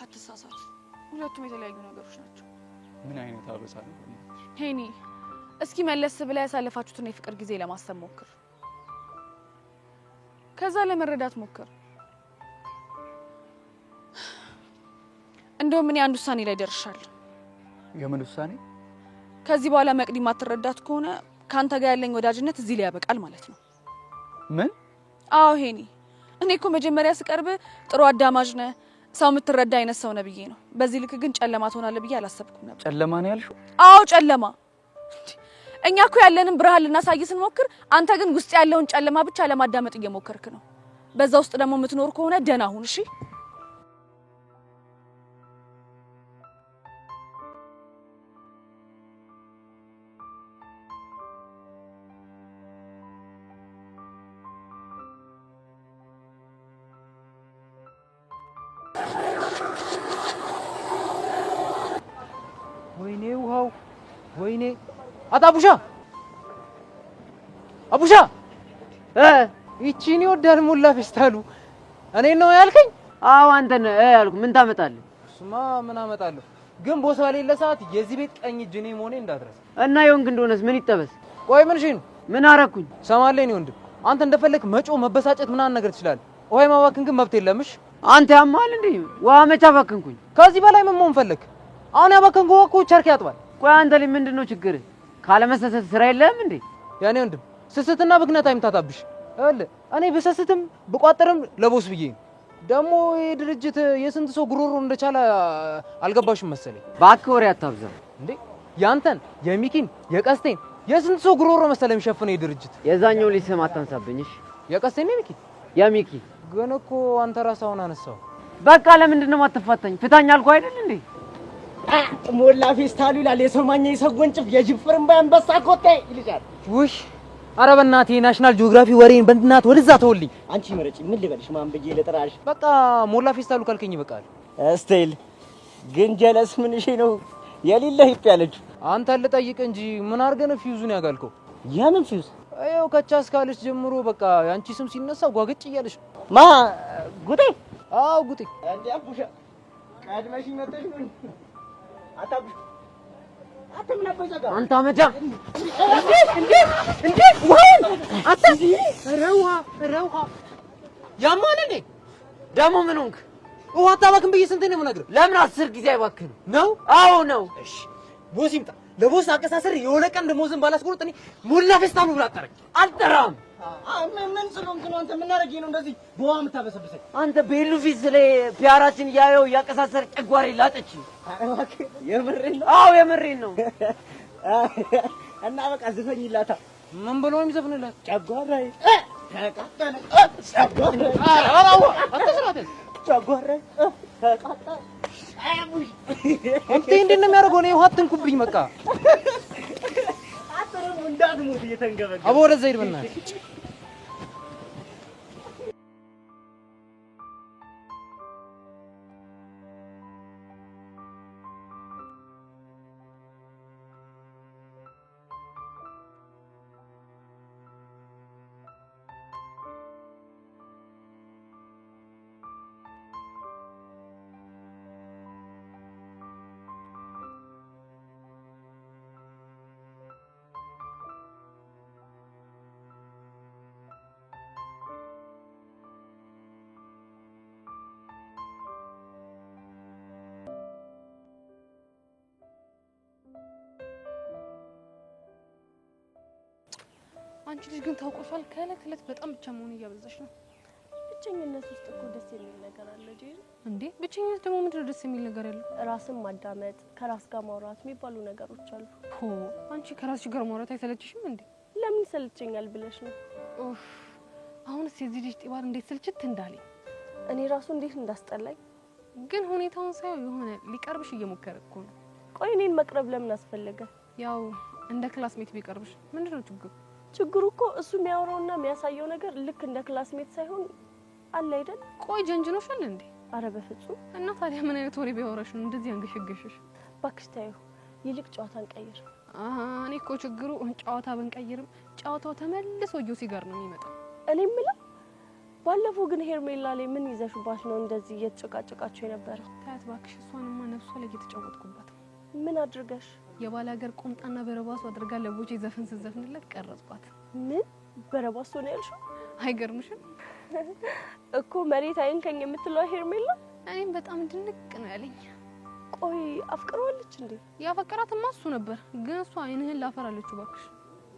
አትሳሳት፣ ሁለቱም የተለያዩ ነገሮች ናቸው። ምን አይነት አበሳ ነው ሄኒ? እስኪ መለስ ብላ ያሳለፋችሁትን የፍቅር ጊዜ ለማሰብ ሞክር። ከዛ ለመረዳት ሞክር። እንደውም እኔ አንድ ውሳኔ ላይ ደርሻለሁ። የምን ውሳኔ? ከዚህ በኋላ መቅዲ ማትረዳት ከሆነ ካንተ ጋር ያለኝ ወዳጅነት እዚህ ላይ ያበቃል ማለት ነው። ምን? አዎ ሄኒ፣ እኔ እኮ መጀመሪያ ስቀርብ ጥሩ አዳማጅ ነህ፣ ሰው የምትረዳ አይነት ሰው ነህ ብዬ ነው። በዚህ ልክ ግን ጨለማ ትሆናለህ ብዬ አላሰብኩም ነበር። ጨለማ ነው ያልሽው? አዎ ጨለማ። እኛ እኮ ያለንን ብርሃን ልናሳይ ስንሞክር፣ አንተ ግን ውስጥ ያለውን ጨለማ ብቻ ለማዳመጥ እየሞከርክ ነው። በዛ ውስጥ ደግሞ የምትኖር ከሆነ ደህና ሁን እሺ? ወይኔ ውሃው! ወይኔ አጣቡሻ! አቡሻ! ይቺን ይወዳል ሞላ ፌስታሉ። እኔ ነው ያልከኝ? አዎ አንተ ነህ ያልኩ። ምን ታመጣለህ? እሱማ ምን አመጣለሁ፣ ግን ቦሳ ሌለ ሰዓት የዚህ ቤት ቀኝ እጅ እኔ መሆኔ እንዳትረሳ። እና የወንክ እንደሆነስ ምን ይጠበስ? ቆይ ምን እሺ ነው? ምን አረኩኝ? ሰማለኝ ነው ወንድም። አንተ እንደፈለክ መጮ መበሳጨት ምናምን ነገር ትችላለህ። ውሃ ማባክን ግን መብት የለምሽ። አንተ ያማል እንዴ? ውሃ መቻ ባክንኩኝ? ከዚህ በላይ ምን መሆን ፈለክ? አሁን ያባከንኩ እኮ ቸርክ ያጥባል። ቆይ አንተ ላይ ምንድነው ችግር? ካለመሰሰት ስራ የለህም እንዴ? ያኔ ወንድም ስስትና ብክነት አይምታታብሽ። እኔ በሰስትም ብቋጥርም ለቦስ ብዬ ነው። ደግሞ ይሄ ድርጅት የስንት ሰው ጉሮሮ እንደቻለ አልገባሽም መሰለኝ። እባክህ ወሬ አታብዛ እንዴ! ያንተን የሚኪን የቀስቴን የስንት ሰው ጉሮሮ መሰለኝ የሚሸፍነው ይሄ ድርጅት። የዛኛው ልጅ ስም አታንሳብኝሽ። የቀስቴን የሚኪ የሚኪ ግን እኮ አንተ ራስህ አሁን አነሳው። በቃ ለምንድን ነው የማትፋታኝ? ፍታኝ አልኩህ አይደል እንዴ? ሞላ ፌስታሉ ይላል የሰማኛ የሰጎንጭፍ የጅፍርም በአንበሳ ኮቴ ይልሻል። ውይ ኧረ በእናትህ ናሽናል ጂኦግራፊ ወሬን በእናትህ ወደዛ ተወልኝ። አንቺ መረጪ ምን ልበልሽ? ማን ብዬ ልጥራሽ? በቃ ሞላ ፌስታሉ ካልከኝ ይበቃል። ስቴል ግን ጀለስ ምን እሺ ነው የሌለ ሂፕ ያለችው? አንተን ልጠይቅ እንጂ ምን አድርገህ ነው ፊውዙን ያጋልከው? የምን ፊውዝ? ይኸው ከቻስ ካለች ጀምሮ በቃ ያንቺ ስም ሲነሳ ጓገጭ እያለሽ። ማ ጉጤ? አዎ ጉጤ። እንዴ አቡሻ ቀድመሽ መጥተሽ ነው አታቡሽ አተምና በዛጋ አንተ አመዳም እንዴ ወይን አታ ረውሃ ያማን እንዴ ደግሞ ምን ሆንክ? ውሃ አታባክን ብዬ ስንቴ ነው የምነግርህ? ለምን 10 ጊዜ አይባክን ነው? አዎ ነው። እሺ ቦስ ይምጣ። ለቦስ አቀሳሰር የሆነ ቀን ደሞዝን ባላስቆርጥ እኔ ሞላ ፌስታሉ ብላ አጠረኝ። አልጠራም። ምን ስለሆንክ ነው አንተ? ምን አደረገኝ ነው እንደዚህ በውሃ የምታበሰብሰኝ? አንተ ቤሉ ፊት ስለ ፒያራችን ያየው ያቀሳሰር ጨጓሬ ላጠች። የምሬን ነው? አዎ የምሬን ነው። እና በቃ ዝፈኝላታ። ምን ብሎ ነው የሚዘፍንላት? ጨጓራዬ ተቃጠለ። ጨጓራዬ ተቃጠለ። አንተ እንዴት ነው የሚያደርገው? ነው ውሃ አትንኩብኝ በቃ አጥሩም እንዳትሞት እየተንገበገበ አቦ ወደዛ ሂድ በእናትህ። አንቺ ልጅ ግን ታውቆሻል፣ ከእለት እለት በጣም ብቻ መሆን እያበዛሽ ነው። ብቸኝነት ውስጥ እኮ ደስ የሚል ነገር አለ ጄሪ። እንዴ ብቸኝነት ደግሞ ምንድን ነው ደስ የሚል ነገር ያለው? ራስን ማዳመጥ፣ ከራስ ጋር ማውራት የሚባሉ ነገሮች አሉ። ሆ አንቺ ከራስሽ ጋር ማውራት አይሰለችሽም እንዴ? ለምን ይሰለቸኛል ብለሽ ነው? ኦፍ አሁንስ የዚህ ልጅ ጢባር እንዴት ስልችት እንዳለኝ። እኔ ራሱ እንዴት እንዳስጠላኝ። ግን ሁኔታውን ሳይው የሆነ ሊቀርብሽ እየሞከረ እኮ ነው። ቆይ እኔን መቅረብ ለምን አስፈለገ? ያው እንደ ክላስሜት ቢቀርብሽ ምንድነው ችግሩ? ችግሩ እኮ እሱ የሚያወራውና የሚያሳየው ነገር ልክ እንደ ክላስሜት ሳይሆን አለ አይደል? ቆይ ጀንጅኖሻል እንዴ? አረ በፍጹም። እና ታዲያ ምን አይነት ወሬ ቢያወራሽ ነው እንደዚህ አንገሽገሽሽ? እባክሽ ታዩ፣ ይልቅ ጨዋታን ቀይር። እኔ እኮ ችግሩ ጨዋታ ብንቀይርም ጨዋታው ተመልሶ ጆሲ ጋር ነው የሚመጣው። እኔ የምለው ባለፈው ግን ሄርሜላ ላይ ምን ይዘሽባት ነው እንደዚህ እየተጨቃጨቃችሁ የነበረው? ታያት እባክሽ፣ እሷንማ ነፍሷ ላይ እየተጫወትኩባት። ምን አድርገሽ? የባለ ሀገር ቁምጣና በረባሱ አድርጋ ለቦቼ ዘፈን ስትዘፍንለት ቀረጽኳት። ምን በረባሱ ነው ያልሽው? አይገርምሽም እኮ መሬት አይንከኝ የምትለው ሄርሜላ። እኔም በጣም ድንቅ ነው ያለኝ። ቆይ አፍቅረዋለች እንዴ? ያፈቀራትማ እሱ ነበር፣ ግን እሷ አይንህን ላፈራለች እባክሽ።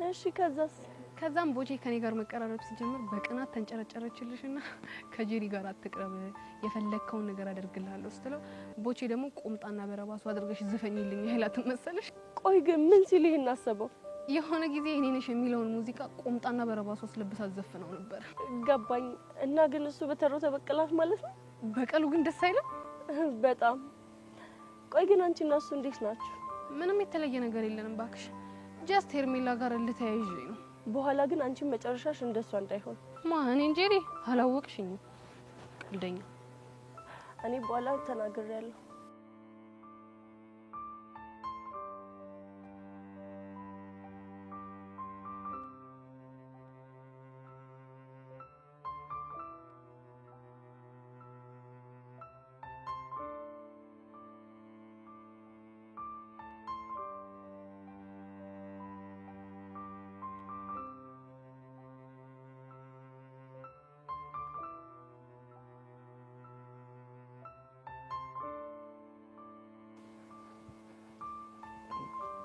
እሺ ከዛስ? ከዛም ቦቼ ከኔ ጋር መቀራረብ ሲጀምር በቅናት ተንጨረጨረችልሽና ከጄሪ ጋር አትቅረብ፣ የፈለግከውን ነገር አደርግልሃለሁ ስትለው ቦቼ ደግሞ ቁምጣና በረባሱ አድርገሽ ዝፈኝልኝ ይላል መሰለሽ። ቆይ ግን ምን ሲል ይሄን አሰበው? የሆነ ጊዜ እኔ ነሽ የሚለውን ሙዚቃ ቁምጣና በረባሱ አስለብሳ ዘፍነው ነበር። ገባኝ። እና ግን እሱ በተረው ተበቀላት ማለት ነው? በቀሉ ግን ደስ አይልም በጣም። ቆይ ግን አንቺ እና እሱ እንዴት ናችሁ? ምንም የተለየ ነገር የለንም ባክሽ። ጀስት ሄርሜላ ጋር ልተያይዤ ነው። በኋላ ግን አንቺን መጨረሻሽ እንደሷ እንዳይሆን። ማን እንጀሪ አላወቅሽኝም? ቀልደኛ። እኔ በኋላ ተናግሬያለሁ።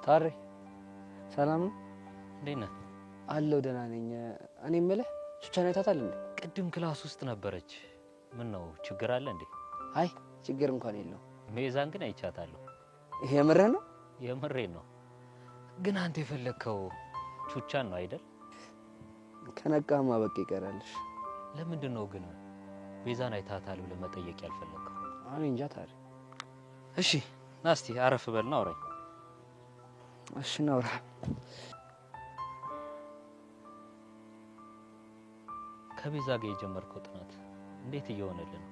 ታሬ ሰላም ነው? እንዴት ነህ? አለሁ ደህና ነኝ። እኔ የምልህ ቹቻን አይታታል እንዴ? ቅድም ክላስ ውስጥ ነበረች። ምን ነው ችግር አለ እንዴ? አይ ችግር እንኳን የለው። ሜዛን ግን አይቻታለሁ። የምርህ ነው? የምሬን ነው። ግን አንተ የፈለግከው ቹቻን ነው አይደል? ከነቃማ በቃ ይቀራልሽ። ለምንድን ነው ግን ሜዛን አይታታል ብለህ መጠየቅ ያልፈለግከው? እኔ እንጃ ታሬ። እሺ ና እስቲ አረፍ በልና አውራኝ። እሺ ናውራ። ከቤዛ ጋር የጀመርከው ጥናት እንዴት እየሆነልህ ነው?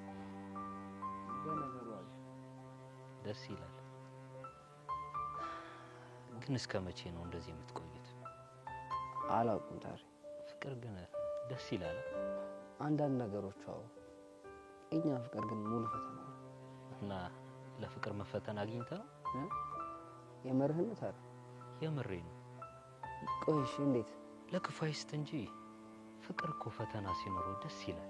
ደስ ይላል። ግን እስከ መቼ ነው እንደዚህ የምትቆዩት? አላውቅም ታሪ። ፍቅር ግን ደስ ይላል። አንዳንድ ነገሮች አዎ፣ እኛ ፍቅር ግን ሙሉ ፈተና ነው። እና ለፍቅር መፈተን አግኝተህ ነው? የምርህን ነው ታሪ? የምሬ ነው። ቆይ እሺ እንዴት? ለክፉ አይስት እንጂ ፍቅር እኮ ፈተና ሲኖረው ደስ ይላል።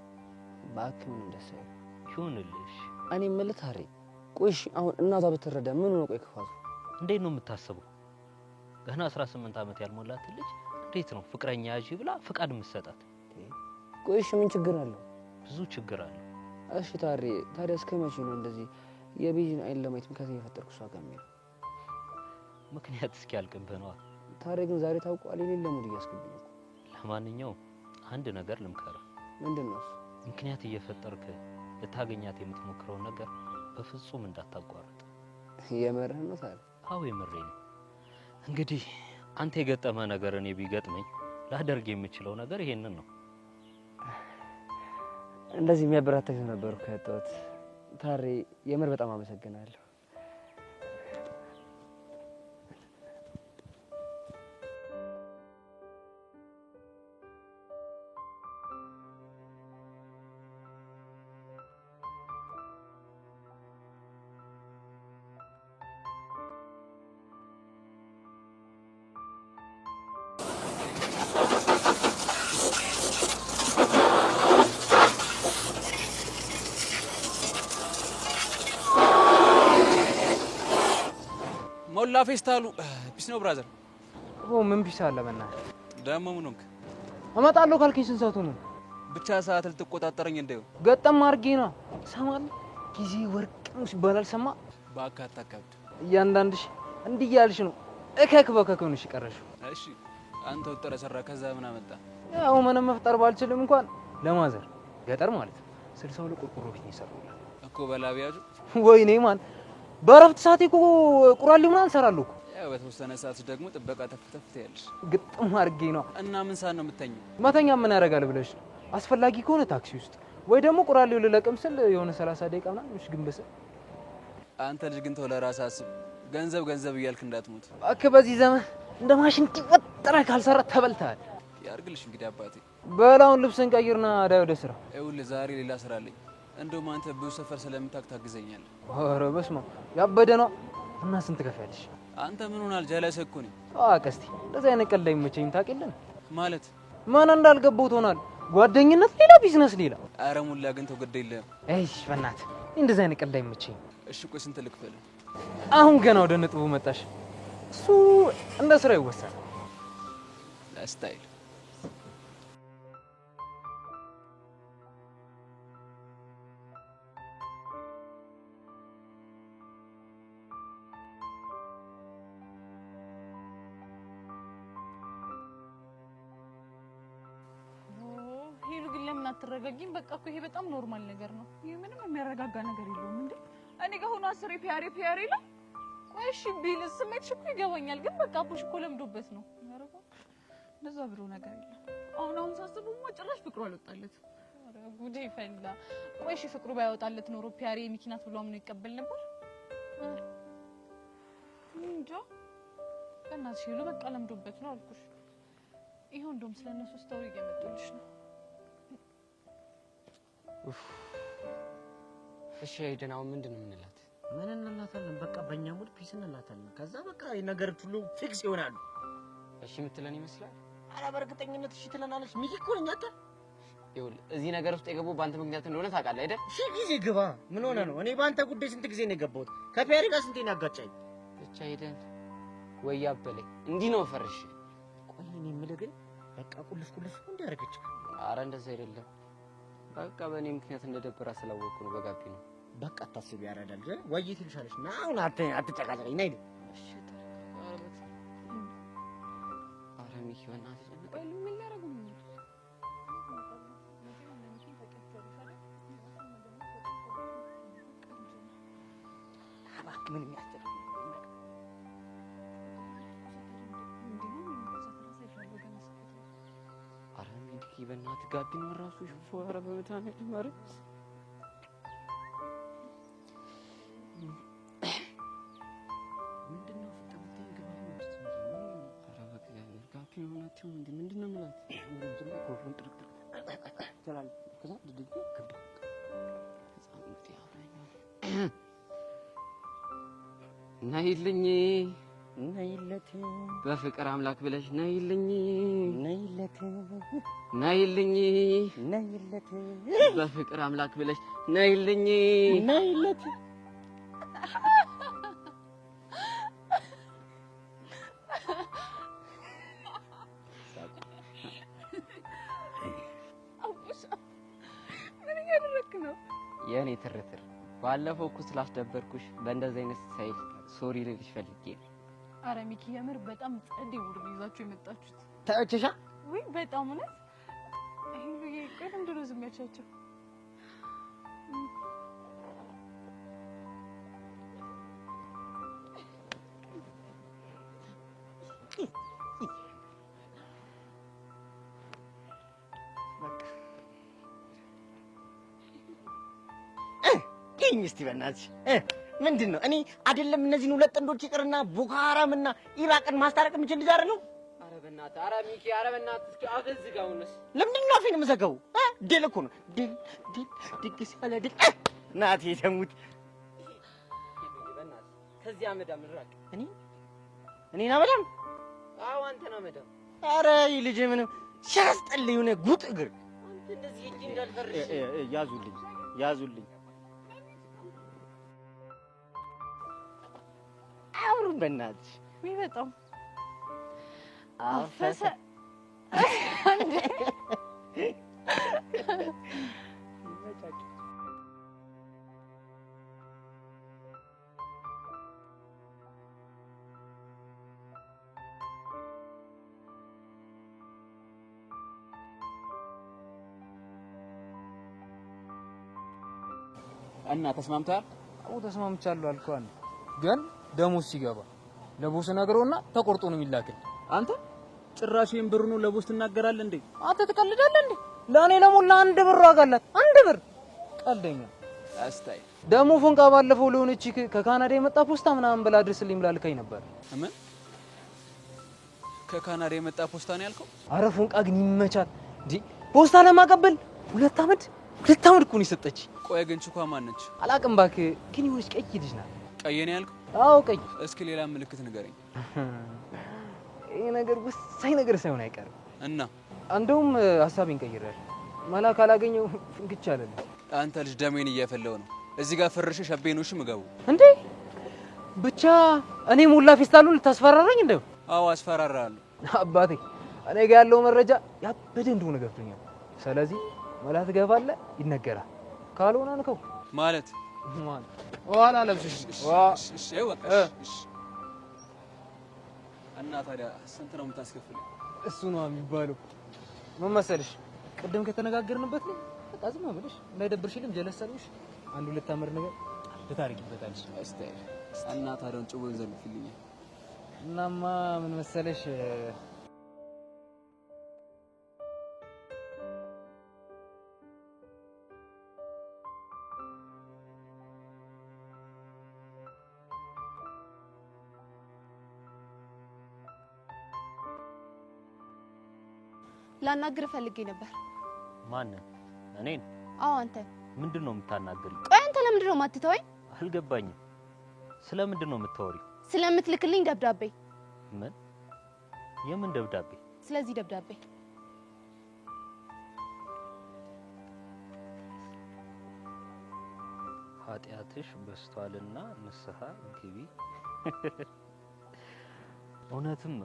እባክህ ምንም ደስ አይልም። ይሁንልሽ። እኔ የምልህ ታሪ፣ ቆይ እሺ አሁን እናቷ ብትረዳ ምን ነው? ቆይ ክፋቱ እንዴት ነው የምታስበው? ገና 18 ዓመት ያልሞላት ልጅ እንዴት ነው ፍቅረኛ ያዢ ብላ ፍቃድ የምትሰጣት? ቆይ እሺ ምን ችግር አለው? ብዙ ችግር አለው። እሺ ታሪ፣ ታዲያ እስከ መቼ ነው እንደዚህ የቤዥን አይን ለማየት ምክንያት እየፈጠርኩ እሷ ጋር የሚሄደው? ምክንያት እስኪያልቅብህ ነዋ። ታዲያ ግን ዛሬ ታውቋል የሌለ ሙድ እያስገብኝ እኮ። ለማንኛውም አንድ ነገር ልምከርህ። ምንድን ነው እሱ? ምክንያት እየፈጠርክ ልታገኛት የምትሞክረውን ነገር በፍጹም እንዳታቋርጥ። የምርህን ነው ታዲያ? አዎ የምሬን ነው። እንግዲህ አንተ የገጠመ ነገር እኔ ቢገጥመኝ ላደርግ የምችለው ነገር ይሄንን ነው። እንደዚህ የሚያበረታኝ ነበር እኮ ያጣሁት። ታሬ የምር በጣም አመሰግናለሁ። ሞላ ፌስታሉ ፒስ ነው ብራዘር። ምን ፒስ አለ በእናትህ? ደሞ ምን ሆንክ? እመጣለሁ ካልከኝ ስንት ሰዓቱ ነው? ብቻ ሰዓት ልትቆጣጠረኝ እንደው ገጠም አድርጌ ነው። ሰማል ጊዜ ወርቅ ነው ሲባል አልሰማ? እባክህ አታካብድ። እያንዳንድሽ እንዲህ እያልሽ ነው እከክ በከክ ነው ቀረሽው። እሺ አንተ ወጥረ ሰራ ከዛ ምን አመጣ? ያው ምንም መፍጠር ባልችልም እንኳን ለማዘር ገጠር ማለት 62 ቆርቆሮ ቤት ይሰሩላል እኮ በላቢያጁ ወይኔ ማን በረፍት ሰዓቴ እኮ ቁራሌ ምናምን እሰራለሁ እኮ። ያው በተወሰነ ሰዓት ደግሞ ጥበቃ ተፍተፍ ትያለሽ። ግጥም አድርጌ ነው። እና ምን ሰዓት ነው የምተኛው? መተኛ ምን ያደርጋል ብለሽ አስፈላጊ ከሆነ ታክሲ ውስጥ ወይ ደግሞ ቁራሌው ልለቅም ስል የሆነ 30 ደቂቃ ምናምን እሺ። ግን በሰ አንተ ልጅ ግን ተው ለራስህ አስብ። ገንዘብ ገንዘብ እያልክ እንዳትሞት እባክህ። በዚህ ዘመን እንደ ማሽን ወጥረ ካልሰራ ተበልተሃል። ያርግልሽ እንግዲህ አባቴ። በላውን ልብስን ቀይርና ዳይ ወደ ስራ። ይኸውልህ ዛሬ ሌላ ስራ አለኝ። እንደውም አንተ ብዙ ሰፈር ስለምታውቅ ታግዘኛለህ። ኧረ በስመ አብ ያበደ ነው። እና ስንት ከፍያለሽ? አንተ ምን ሆናል? ጀለስ እኮ ነኝ። ቀስቲ እንደዚህ አይነት ቀልድ አይመቸኝም። ታውቅ የለን ማለት ምን እንዳልገባው ትሆናል። ጓደኝነት ሌላ፣ ቢዝነስ ሌላ። ኧረ ሙላ ግን ተው ግድ የለህም። እሺ በእናትህ እንደዚህ አይነት ቀልድ አይመቸኝም። እሺ ቆይ ስንት ልክፈልህ? አሁን ገና ወደ ነጥቡ መጣሽ። እሱ እንደ ስራ ይወሰናል። ለስታይል ሄሉ ግን ለምን አትረጋጊም? በቃ እኮ ይሄ በጣም ኖርማል ነገር ነው። ይሄ ምንም የሚያረጋጋ ነገር የለውም እንዴ። እኔ ጋር ሆኖ አስሬ ፒያሬ ፒያሬ ይላል። ቆይ እሺ ቢል ስሜትሽ እኮ ይገባኛል፣ ግን በቃ አቦሽ እኮ ለምዶበት ነው። ያረጋ እንደዛ ብሎ ነገር የለም። አሁን ሳስበው ጭራሽ ፍቅሩ አልወጣለት። ኧረ ጉዴ ፈላ። ቆይ እሺ ፍቅሩ ባይወጣለት ኖሮ ፒያሬ ሚኪናት ብሎ አምኖ ይቀበል ነበር? እንጃ። በእናትሽ ሄሉ በቃ ለምዶበት ነው አልኩሽ። ይሄው እንደውም ስለነሱ ስታወሪ እየመጡልሽ ነው። እሺ ሄደን አሁን ምንድን ነው የምንላት? ምን እንላታለን? በቃ በእኛ ሙድ ፒስ እንላታለን። ከዛ በቃ ነገሮች ሁሉ ፊክስ ይሆናሉ። እሺ የምትለን ይመስላል? ኧረ በእርግጠኝነት እሺ ትለናለች። ሚኪ እኮ ነኝ። አንተ ይኸውልህ እዚህ ነገር ውስጥ የገባው በአንተ ምክንያት እንደሆነ ታውቃለህ አይደል? ሺህ ጊዜ ግባ። ምን ሆነ ነው? እኔ በአንተ ጉዳይ ስንት ጊዜ ነው የገባሁት? ከፒያሪ ጋር ስንቴ ነው ያጋጫኝ? ብቻ ሄደን ወይ አበለኝ እንዲህ ነው ፈርሽ። ቆይ እኔ የምልህ ግን በቃ ቁልፍ እንዲያደርገች። ኧረ እንደዛ አይደለም። በቃ በእኔ ምክንያት እንደደበራ ስላወቅኩ ነው። በጋቢ ነው። በቃ አታስቢ፣ ያረዳል። ወይ ትልሻለሽ እና አሁን አትጨቃጨቀኝ። ነይ እሺ ኧረ ሚኪ በእናትህ ቆይ ምን ሊያደርጉ ነው? ምን የሚያስጨርቅ ኧረ ሚኪ በእናትህ ጋቢ ነው ራሱ ሽፎ። ኧረ በመድኃኒዓለም ኧረ ነይልኝ ነይለት በፍቅር አምላክ ብለሽ ነይልኝ ነይለት ነይልኝ ነይለት በፍቅር አምላክ ብለሽ ነይልኝ ነይለት ምን እያደረክ ነው? የኔ ትርትር ባለፈው እኮ ስላስደበርኩሽ በእንደዚህ አይነት ስታይል ሶሪ ልልሽ ፈልጌ ነው። ኧረ ሚኪ የምር በጣም ጸዴ ውድ ይዛችሁ የመጣችሁት ተጨሻ ወይ በጣም እውነት። ሄሉዬ ቆይ ለምንድን ነው ዝም ያልሻቸው? እስቲ በእናትሽ ምንድን ነው? እኔ አይደለም እነዚህን ሁለት ጥንዶች ይቅርና ቦኮ ሃራምና ኢራቅን ማስታረቅ የምችል ልጅ አይደለሁ። ኧረ በእናትህ ኧረ ሚኪ ኧረ በእናትህ እስኪ አፍህን ዝጋውንስ። ለምንድን ነው አፌን የምዘጋው? ድል እኮ ነው ድል ድግስ ያለ ድል ናቴ ተሙት። በእናትህ ከዚህ አመዳም ራቅ። እኔን አመዳም? አዎ አንተን አመዳም። ኧረ ይህ ልጅ ምንም ሲያስጠልኝ የሆነ ጉጥ እግር። አንተ እንደዚህ እጅ እንዳልፈርሽ ያዙልኝ አውሩን በእናትሽ። ወይ በጣም አፈሰ እንዴ! እና ተስማምተሃል? አዎ ተስማምቻለሁ አልኳን። ግን ደሞዝ ሲገባ ለቦስ ነግረውና ተቆርጦ ነው የሚላከኝ። አንተ ጭራሽ ይሄን ብር ነው ለቦስ ትናገራለህ እንዴ? አንተ ትቀልዳለህ እንዴ? ለኔ ለሞላ 1 ብር ዋጋላት 1 ብር ቀልደኛ አስታይ ደሞ ፎንቃ ባለፈው ለሆነች ከካናዳ የመጣ ፖስታ ምናምን ብላ አድርስልኝ ብላ ልካኝ ነበር። ምን ከካናዳ የመጣ ፖስታ ነው ያልከው? አረ ፎንቃ ግን ይመቻት እንዴ ፖስታ ለማቀበል 2 አመት እኮ ነው የሰጠች። ቆይ ግን ችኳ ማን ነች? አላቅም እባክህ። ግን ይኸውልሽ ቀይ ልጅ ናት። ቀይ ነው ያልከው? አዎ ቀይ። እስኪ ሌላ ምልክት ንገረኝ። ይሄ ነገር ወሳኝ ነገር ሳይሆን አይቀርም። እና እንደውም ሐሳቤን ቀይሬያለሁ። ማላ ካላገኘው ፍንክች አለልኝ። አንተ ልጅ ደሜን እየፈለው ነው። እዚህ ጋር ፍርሽ ሸቤኖሽ ምገቡ እንዴ? ብቻ እኔ ሙላ ፌስታሉን ልታስፈራራኝ እንደው? አዎ አስፈራራለሁ። አባቴ እኔ ጋር ያለው መረጃ ያበደ እንደሆነ ገብቶኛል። ስለዚህ መላ ትገባለህ፣ ይነገራል። ካልሆነ አንከው ማለት ዋላ ለብስሽ እሺ እና ታዲያ ስንት ነው የምታስከፍለኝ? እሱ ነው የሚባለው። ምን መሰልሽ ቅድም ከተነጋገርንበት ነው በቃ ዝም ብለሽ እንዳይደብርሽልም ጀለሰልሽ 1-2 አመር ነገር ልታርቂበታለሽ። አስታይ እና ታዲያ ጭው ዘልፍልኝ። እናማ ምን መሰለሽ ላናግር ፈልጌ ነበር። ማን? እኔን? አዎ አንተ። ምንድነው የምታናግሪኝ? ቆይ አንተ ለምንድን ነው የማትተወኝ? አልገባኝም። ስለምንድን ነው የምታወሪው? ስለምትልክልኝ ደብዳቤ። ምን? የምን ደብዳቤ? ስለዚህ ደብዳቤ ኃጢአትሽ በስቷልና ንስሐ ግቢ። እውነትም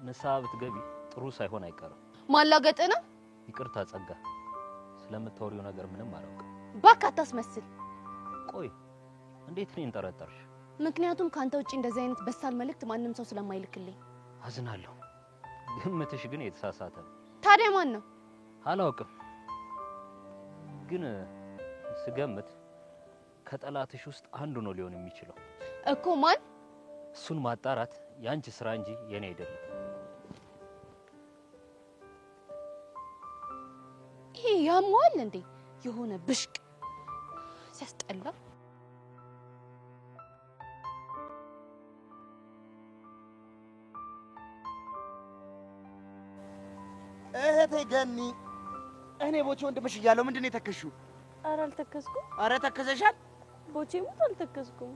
ንስሐ ብትገቢ ጥሩ ሳይሆን አይቀርም። ማላገጥ ነው። ይቅርታ ጸጋ፣ ስለምታወሪው ነገር ምንም አላውቅም። እባክህ አታስመስል። ቆይ እንዴት እኔን ጠረጠርሽ? ምክንያቱም ካንተ ውጪ እንደዚህ አይነት በሳል መልእክት ማንም ሰው ስለማይልክልኝ። አዝናለሁ። ግምትሽ ግን የተሳሳተ ነው። ታዲያ ማን ነው? አላውቅም፣ ግን ስገምት ከጠላትሽ ውስጥ አንዱ ነው ሊሆን የሚችለው። እኮ ማን? እሱን ማጣራት ያንቺ ስራ እንጂ የኔ አይደለም። ይሄ ያሟል እንዴ? የሆነ ብሽቅ ሲያስጠላ። እህቴ ገኒ፣ እኔ ቦቼ ወንድምሽ እያለሁ ምንድን ነው የተከሽው? ኧረ አልተከስኩም። ኧረ ተከዘሻል። ቦቼ ሙት አልተከስኩም።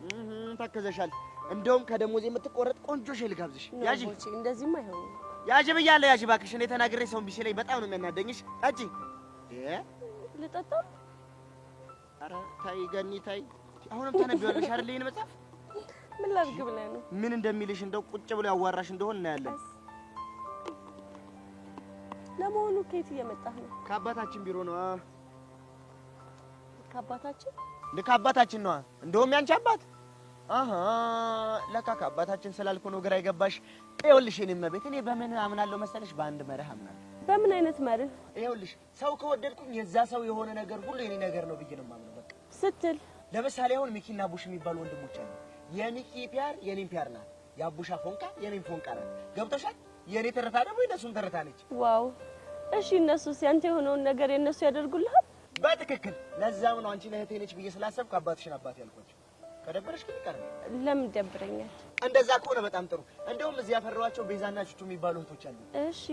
ተከዘሻል። እንደውም ከደሞዝ የምትቆረጥ ቆንጆ ሼል ጋብዝሽ። ያጂ ቦቼ እንደዚህማ አይሆንም። ያጂ ብያለሁ። ያጂ እባክሽ፣ እኔ ተናግሬ ሰው እምቢ ሲለኝ በጣም ነው የሚያናደኝሽ። ጠጪ። ልጠጣ? ኧረ ተይ ገኒ ተይ። አሁንም ታነቢዋለሽ አይደል ይሄን መጽሐፍ? ምን ላድርግ ብለህ ነው? ምን እንደሚልሽ እንደው ቁጭ ብሎ ያዋራሽ እንደሆነ እናያለን። ለመሆኑ ከየት እየመጣህ ነው? ከአባታችን ቢሮ ነው። ከአባታችን? ከአባታችን ነው። እንደውም ያንቺ አባት። አሃ ለካ ከአባታችን ስላልኩ ነው ግራ የገባሽ። ይኸውልሽ የኔም ቤት እኔ በምን አምናለሁ መሰለሽ? በአንድ መርህ አምናለሁ። በምን አይነት መርህ? ይኸውልሽ ሰው ከወደድኩኝ የዛ ሰው የሆነ ነገር ሁሉ የኔ ነገር ነው ብዬ ነው የማምነው። በቃ ስትል ለምሳሌ አሁን ሚኪና ቡሽ የሚባሉ ወንድሞች አሉ። የሚኪ ፒያር የኔም ፒያር ናት። የአቡሻ ፎንቃ የኔም ፎንቃ ናት። ገብቶሻል? የኔ ትርታ ደግሞ የነሱም ትርታ ነች። ዋው! እሺ እነሱስ ያንተ የሆነውን ነገር የነሱ ያደርጉልሃል? በትክክል። ለዛም ነው አንቺን እህቴ ነች ብዬ ስላሰብኩ አባትሽን አባት ያልኳቸው። ከደበረሽ ግን ይቀር። ለምን ይደብረኛል? እንደዛ ከሆነ በጣም ጥሩ። እንደውም እዚህ ያፈራኋቸው ቤዛና ቹቹ የሚባሉ እህቶች አሉ። እሺ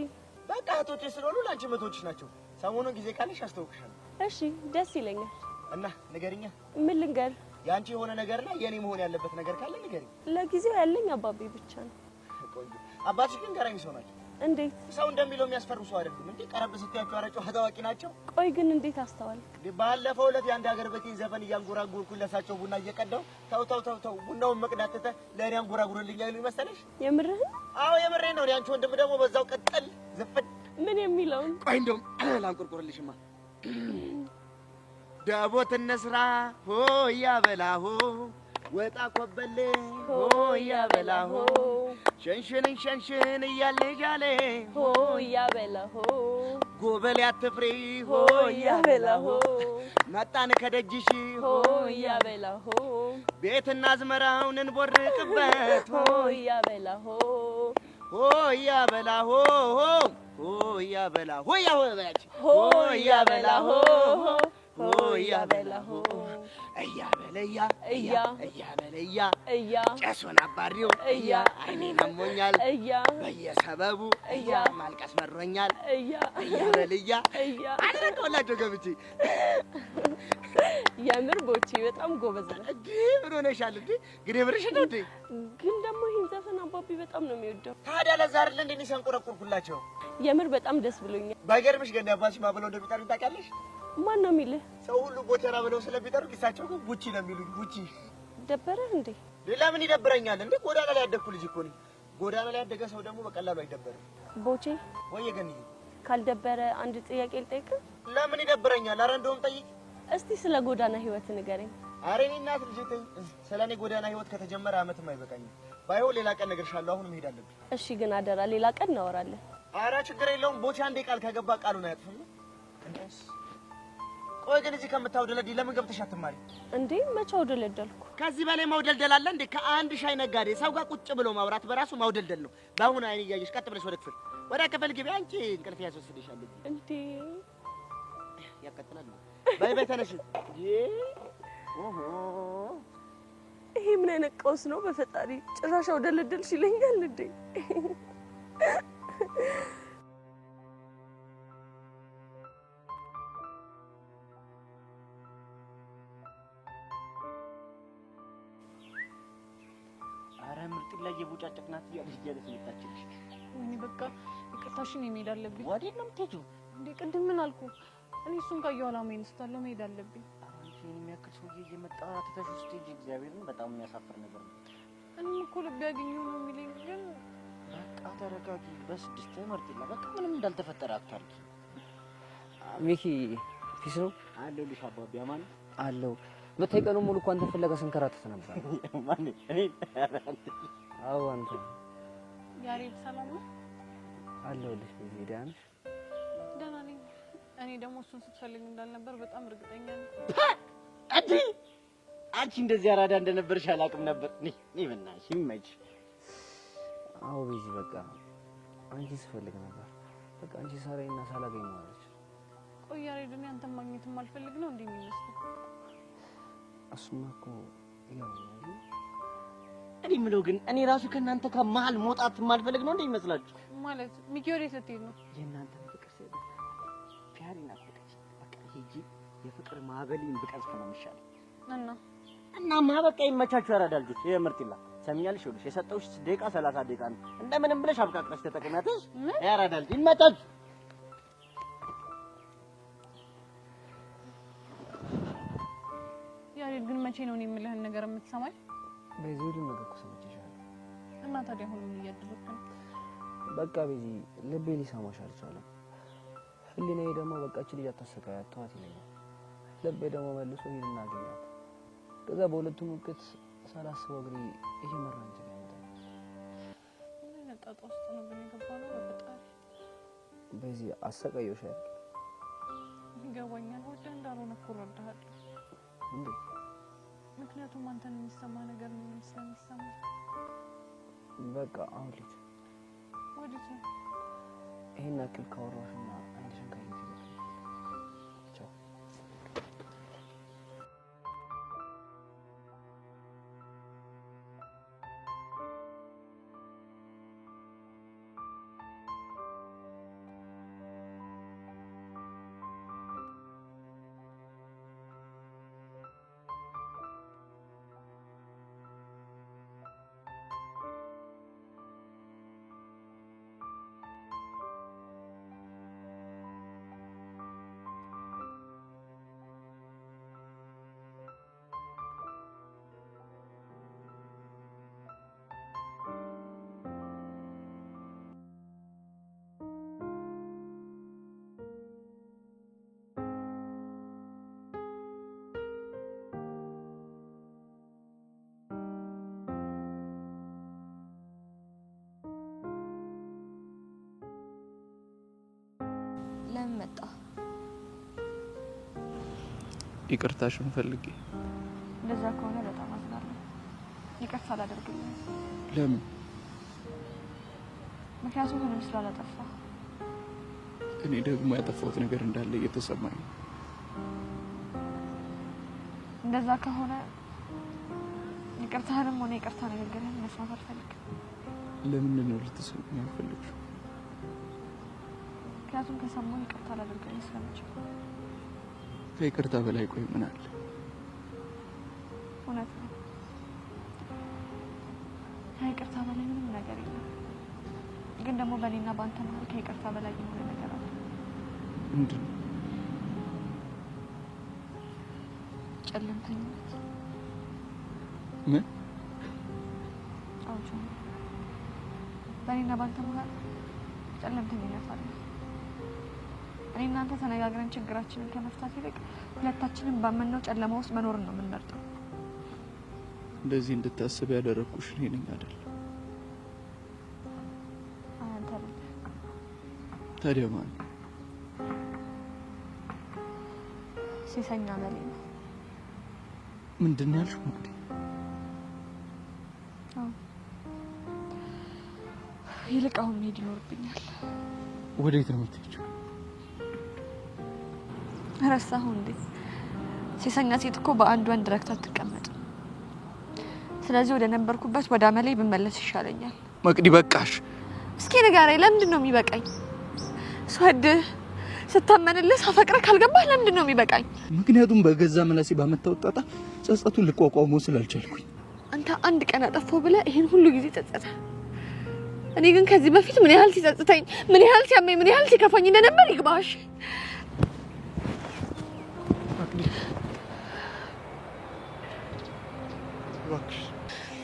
በቃ እህቶቼ ስለሆኑ ለአንቺ እህቶችሽ ናቸው። ሰሞኑን ጊዜ ካለሽ አስተዋውቅሻለሁ። እሺ ደስ ይለኛል። እና ንገሪኛ። ምን ልንገር? ያንቺ የሆነ ነገርና የኔ መሆን ያለበት ነገር ካለ ንገሪኝ። ለጊዜው ያለኝ አባቤ ብቻ ነው። ቆንጆ። አባትሽ ግን ገራሚ ሰው ናቸው። እንዴት? ሰው እንደሚለው የሚያስፈሩ ሰው አይደሉም እንዴ። ቀረብ ስትያቸው አረጨው ታዋቂ ናቸው። ቆይ ግን እንዴት አስተዋል? ባለፈው ዕለት የአንድ ሀገር በቴን ዘፈን እያንጎራጎርኩኝ ለሳቸው ቡና እየቀዳው ተው ቡናውን መቅዳት ትተህ ለእኔ አንጎራጉርልኝ አይሉኝ መሰለሽ? የምርህን? አዎ የምሬን ነው። ያንቺ ወንድም ደግሞ በዛው ቀጥል ዝፍን። ምን የሚለውን? ቆይ እንደውም ላንቆርቆርልሽማ። ዳቦት እንስራ ሆ ያበላሆ ወጣ ኮበሌ ሆያ በላሆ ሸንሽን እያለጃለ ሆያ በላሆ ጎበል አትፍሪ ሆያ በላሆ መጣን ከደጅሽ ሆያ በላሆ ቤትና አዝመራውን እንቦርቅበት ሆያ በላሆ ሆያ በላሆ ሆያ በላሆ ሆያ በላሆ ሆያ በላሆ እያ በለያ እያ በለያ እያ ጨሱን አባሪው እያ አይኔን አሞኛል እያ በየሰበቡ እያ ማልቀስ መሮኛል እያ በልያ እያ አድርገውላቸው ገብቼ የምር ቦቼ በጣም ጎበዝ ነህ እንዴ ምን ሆነሻል እንዴ ግሬ ብርሽ ነው እንዴ ግን ደግሞ ይሄን ዘፈን አባቢ በጣም ነው የሚወደው ታዲያ ለዛ አይደል እንዴ ሲያንቆረቁርኩላቸው የምር በጣም ደስ ብሎኛል ባይገርምሽ ገና አባትሽ ማብለው እንደሚጠሩኝ ታውቂያለሽ ማን ነው የሚልህ ሰው ሁሉ ቦቸራ ብለው ስለሚጠሩ ኪሳቸው ግን ቡቺ ነው የሚሉኝ ቡቺ ደበረህ እንዴ ሌላ ምን ይደብረኛል እንዴ ጎዳና ላይ ያደግኩ ልጅ እኮ ነኝ ጎዳና ላይ ያደገ ሰው ደግሞ በቀላሉ አይደበርም ቦቼ ወይ ገንዬ ካልደበረ አንድ ጥያቄ ልጠይቅህ ለምን ይደብረኛል አረ እንደውም ጠይቅ እስቲ ስለ ጎዳና ህይወት ንገረኝ አረ እኔ እናት ልጅ ተይ ስለኔ ጎዳና ህይወት ከተጀመረ አመትም አይበቃኝም ባይሆን ሌላ ቀን እነግርሻለሁ አሁን መሄድ አለብኝ እሺ ግን አደራ ሌላ ቀን እናወራለን አረ ችግር የለውም ቦቼ አንዴ ቃል ከገባ ቃሉን አያጥፍም ቆይ ግን እዚህ ከምታውደለዲ ለምን ገብተሽ አትማሪ እንዴ መቼ አውደለደልኩ ከዚህ በላይ ማውደልደል አለ እንዴ ከአንድ ሻይ ነጋዴ ሰው ጋር ቁጭ ብሎ ማውራት በራሱ ማውደልደል ነው በአሁን አይን እያየሽ ቀጥ ብለሽ ወደ ክፍል ግቢ አንቺ እንቅልፍ ያስወስድሻል እንዴ ያቀጥላል ባይ ባይ ተነሽ ኦሆ ይሄ ምን አይነት ቀውስ ነው በፈጣሪ ጭራሽ አውደለደልሽ ይለኛል እንዴ ላይ የቡጫጭቅናት እያለች መጣችልሽ ወይኔ በቃ ይቅርታሽን መሄድ አለብኝ ወዴት ነው የምትሄጂው እንዴ ቅድም ምን አልኩ እኔ እሱን ካየሁ አላማዬን ስታለው መሄድ አለብኝ አንቺን የሚያክል ሰውዬ እየመጣ ትተሽ ውስጥ ሂጂ እግዚአብሔርን በጣም የሚያሳፍር ነገር ነው እኔም እኮ ልብ ያገኘው ነው የሚለኝ ግን በቃ ተረጋጊ በስድስት ትመርጪና በቃ ምንም እንዳልተፈጠረ አታርጊ ሚኪ ፊስ ነው አለሁልሽ አባቢ አማን አለው በታይ ቀኑ ሙሉ እኮ አንተ ፍለጋ ስንከራተት ነበር ማን እኔ አዎ አንተ ያሬድ ሰላም ነው አለሁልሽ ቢዚ ደህና ነሽ ደህና ነኝ እኔ ደግሞ እሱን ስትፈልግ እንዳልነበር በጣም እርግጠኛ ነኝ አዲ አንቺ እንደዚህ አራዳ እንደነበርሽ አላውቅም ነበር እኔ በእናትሽ ይመች አዎ ቢዚ በቃ አንቺ ስፈልግ ነበር በቃ አንቺ ሳራይና ሳላገኝ ማለች ቆይ ያሬድ እኔ አንተን ማግኘትም አልፈልግ ነው እንዴ የሚመስለው እሱማ እኮ ያው እኔ የምለው ግን እኔ ራሱ ከእናንተ ከመሀል መውጣት የማልፈልግ ነው እንዴ ይመስላችሁ ማለት ሚኪ ወዴት ልትሄድ ነው የእናንተ ፍቅር ሲል ፒያሪና ፍቅር በቃ ሂጂ የፍቅር ማዕበልን ብቀዝፍ ነው የሚሻለው እናማ በቃ ይመቻችሁ ያራዳ ልጆች የምርጥላ ሰሚኛልሽ ይኸውልሽ የሰጠውሽ ደቂቃ 30 ደቂቃ ነው እንደምንም ብለሽ አብቃቅረሽ ተጠቅሚያትሽ ያራዳ ልጅ ይመቻችሁ ያሬድ ግን መቼ ነው የምልህን ነገር የምትሰማኝ በዚህ ነገር እኮ ሰምቼሻለሁ እና ታዲያ አሁን ምን እያደረግክ ነው በቃ በዚህ ልቤ ሊሰማሽ አልቻለም ህሊናዬ ደግሞ በቃች ልጅ አታሰቃያት ተዋት ይለኛል ልቤ ደግሞ መልሶ ሄድ እናገኛት ከዛ በሁለቱም ወቅት ሳላስበው እግሬ እየመራኝ ምን ጣጣ ውስጥ ነው የገባነው በፈጣሪ በዚህ አሰቃየሻል ይገባኛል ወደ እንዳልሆነ እኮ እረዳሃለሁ እንዴ ምክንያቱም አንተን የሚሰማ ነገር ምን ስለሚሰማ በቃ አሁን ልጅ ወዲህ ይሄን አክል ካወራሽና አንቺን ካየሽ ቻው ለምን መጣ? ይቅርታሽን ፈልጌ። እንደዛ ከሆነ በጣም አዝናለሁ። ይቅርታ አላደርግልህም። ለምን? ምክንያቱም ምንም ስላላጠፋ። እኔ ደግሞ ያጠፋሁት ነገር እንዳለ እየተሰማኝ ነው። እንደዛ ከሆነ ይቅርታህንም ሆነ ይቅርታ ንግግርህን መስማት አልፈልግም። ለምን ነው ልትሰማኝ አልፈልግሽም? ምክንያቱም ከሰማሁ ይቅርታ አላደርግልህ ስለምችል። ከይቅርታ በላይ ቆይ ምን አለ? እውነት ነው። ከይቅርታ በላይ ምንም ነገር የለም። ግን ደግሞ በእኔና በአንተ መሀል ከይቅርታ በላይ የሆነ ነገር አለ። ምንድን ነው? ጨለምተኝነት። ምን? አውጆ በእኔና በአንተ መሀል ጨለምተኝነት አለ። እኔ እናንተ ተነጋግረን ችግራችንን ከመፍታት ይልቅ ሁለታችንን ባመነው ጨለማ ውስጥ መኖርን ነው የምንመርጠው። እንደዚህ እንድታስብ ያደረኩሽ እኔ ነኝ አይደል? አንተ አይደል? ታዲያ ማን? ሲሰኛ መሌ ነው። ምንድን ነው ያልሽው? እንግዲህ ይልቅ አሁን መሄድ ይኖርብኛል። ወዴት ነው የምትሄጂው? ረሳሁ እንዴ? ሲሰኛ ሴት እኮ በአንድ ወንድ ረክታ አትቀመጥ። ስለዚህ ወደ ነበርኩበት ወደ አመሌ ብመለስ ይሻለኛል። መቅዲ በቃሽ። እስኪ ንገረኝ፣ ለምንድን ነው የሚበቃኝ? ስወድህ ስታመንልህ ሳፈቅረህ ካልገባህ ለምንድን ነው የሚበቃኝ? ምክንያቱም በገዛ ምላሴ ባመጣሁት ጣጣ ጸጸቱን ልቋቋመው ስላልቻልኩኝ። አንተ አንድ ቀን አጠፋው ብለህ ይሄን ሁሉ ጊዜ ጸጸተ። እኔ ግን ከዚህ በፊት ምን ያህል ሲጸጽተኝ፣ ምን ያህል ሲያመኝ፣ ምን ያህል ሲከፋኝ እንደነበር ይግባሽ።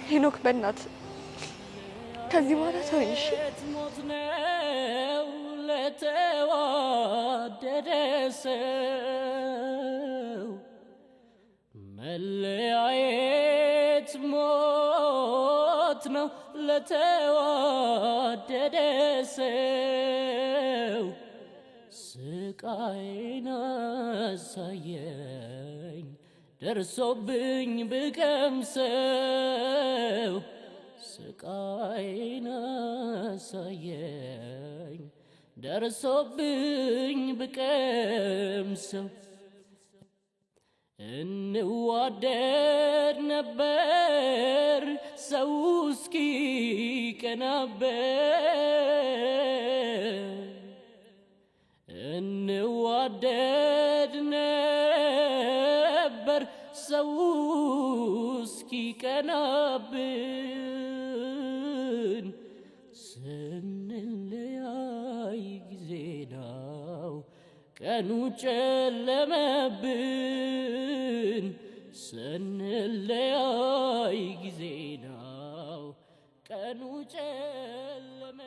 ሄኖክ በእናትህ ከዚህ በኋላ ተወኝ እሺ? ለተዋደደ ሰው መለያየት ሞት ነው። ለተዋደደ ሰው ስቃይን አሳየኝ ደርሶብኝ ብቀምሰው ስቃይን አሳየኝ ደርሶብኝ ብቀምሰው እንዋደድ ነበር ሰው እስኪ ቀናበት እንዋደድ ነበር ሰው እስኪ ቀናብን ስንለያይ ጊዜ ነው ቀኑ ጨለመብን ስንለያይ ጊዜ ነው ቀኑ ጨለመ።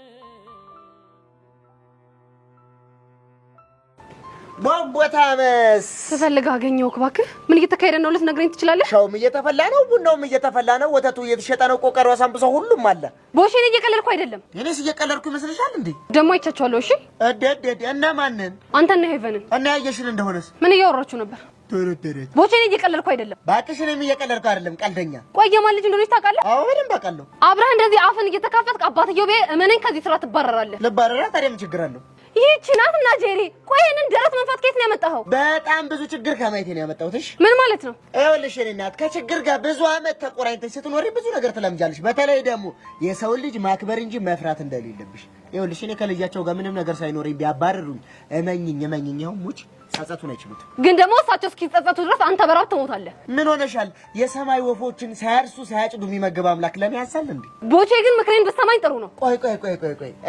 ቦቦታመስ ስፈልግ አገኘው። እባክህ ምን እየተካሄደ ነው ልትነግረኝ ትችላለህ? ሻውም እየተፈላ ነው፣ ቡናውም እየተፈላ ነው፣ ወተቱ እየተሸጠ ነው፣ ቆቀሮ ሳምቡሳ ሁሉም አለ። ቦሼን እየቀለድኩ አይደለም። እኔስ እየቀለድኩ ይመስልሻል እንዴ? ደሞ አይቻቸዋለሁ። እሺ እደደደ እና ማንን? አንተና ሄቨንን እና ያየሽን እንደሆነስ ምን እያወራችሁ ነበር? ተረተረት ቦሼን እየቀለድኩ አይደለም። ባክሽ እኔም እየቀለድኩ አይደለም፣ ቀልደኛ። ቆይ የማን ልጅ እንደሆነች ታውቃለህ? አዎ በደንብ አውቃለሁ። አብረህ እንደዚህ አፍን እየተካፈትክ አባትየው ቤ እመነኝ ከዚህ ስራ ትባረራለህ። ልባረራ? ታዲያ ምን ችግር አለው? ይህች ናትና ጄሪ። ቆይ ይሄንን ደረት መንፋት ከየት ነው ያመጣኸው? በጣም ብዙ ችግር ከማየቴ ነው ያመጣሁት። እሺ ምን ማለት ነው? ይኸውልሽ የእኔ እናት ከችግር ጋር ብዙ አመት ተቆራኝተሽ ስትኖሪ ብዙ ነገር ትለምጃለሽ። በተለይ ደግሞ የሰውን ልጅ ማክበር እንጂ መፍራት እንደሌለብሽ። ይኸውልሽ እኔ ከልጃቸው ጋር ምንም ነገር ሳይኖረኝ ቢያባርሩኝ እመኝኝ ይኸው ሙች ጸጸቱን አይችሉትም። ግን ደግሞ እሳቸው እስኪጸጸቱ ድረስ አንተ በራብ ትሞታለህ። ምን ሆነሻል? የሰማይ ወፎችን ሳያርሱ ሳያጭዱ የሚመግብ አምላክ ለኔ ያንሳል እንዴ? ቦቼ ግን ምክሬን ብትሰማኝ ጥሩ ነው። ቆይ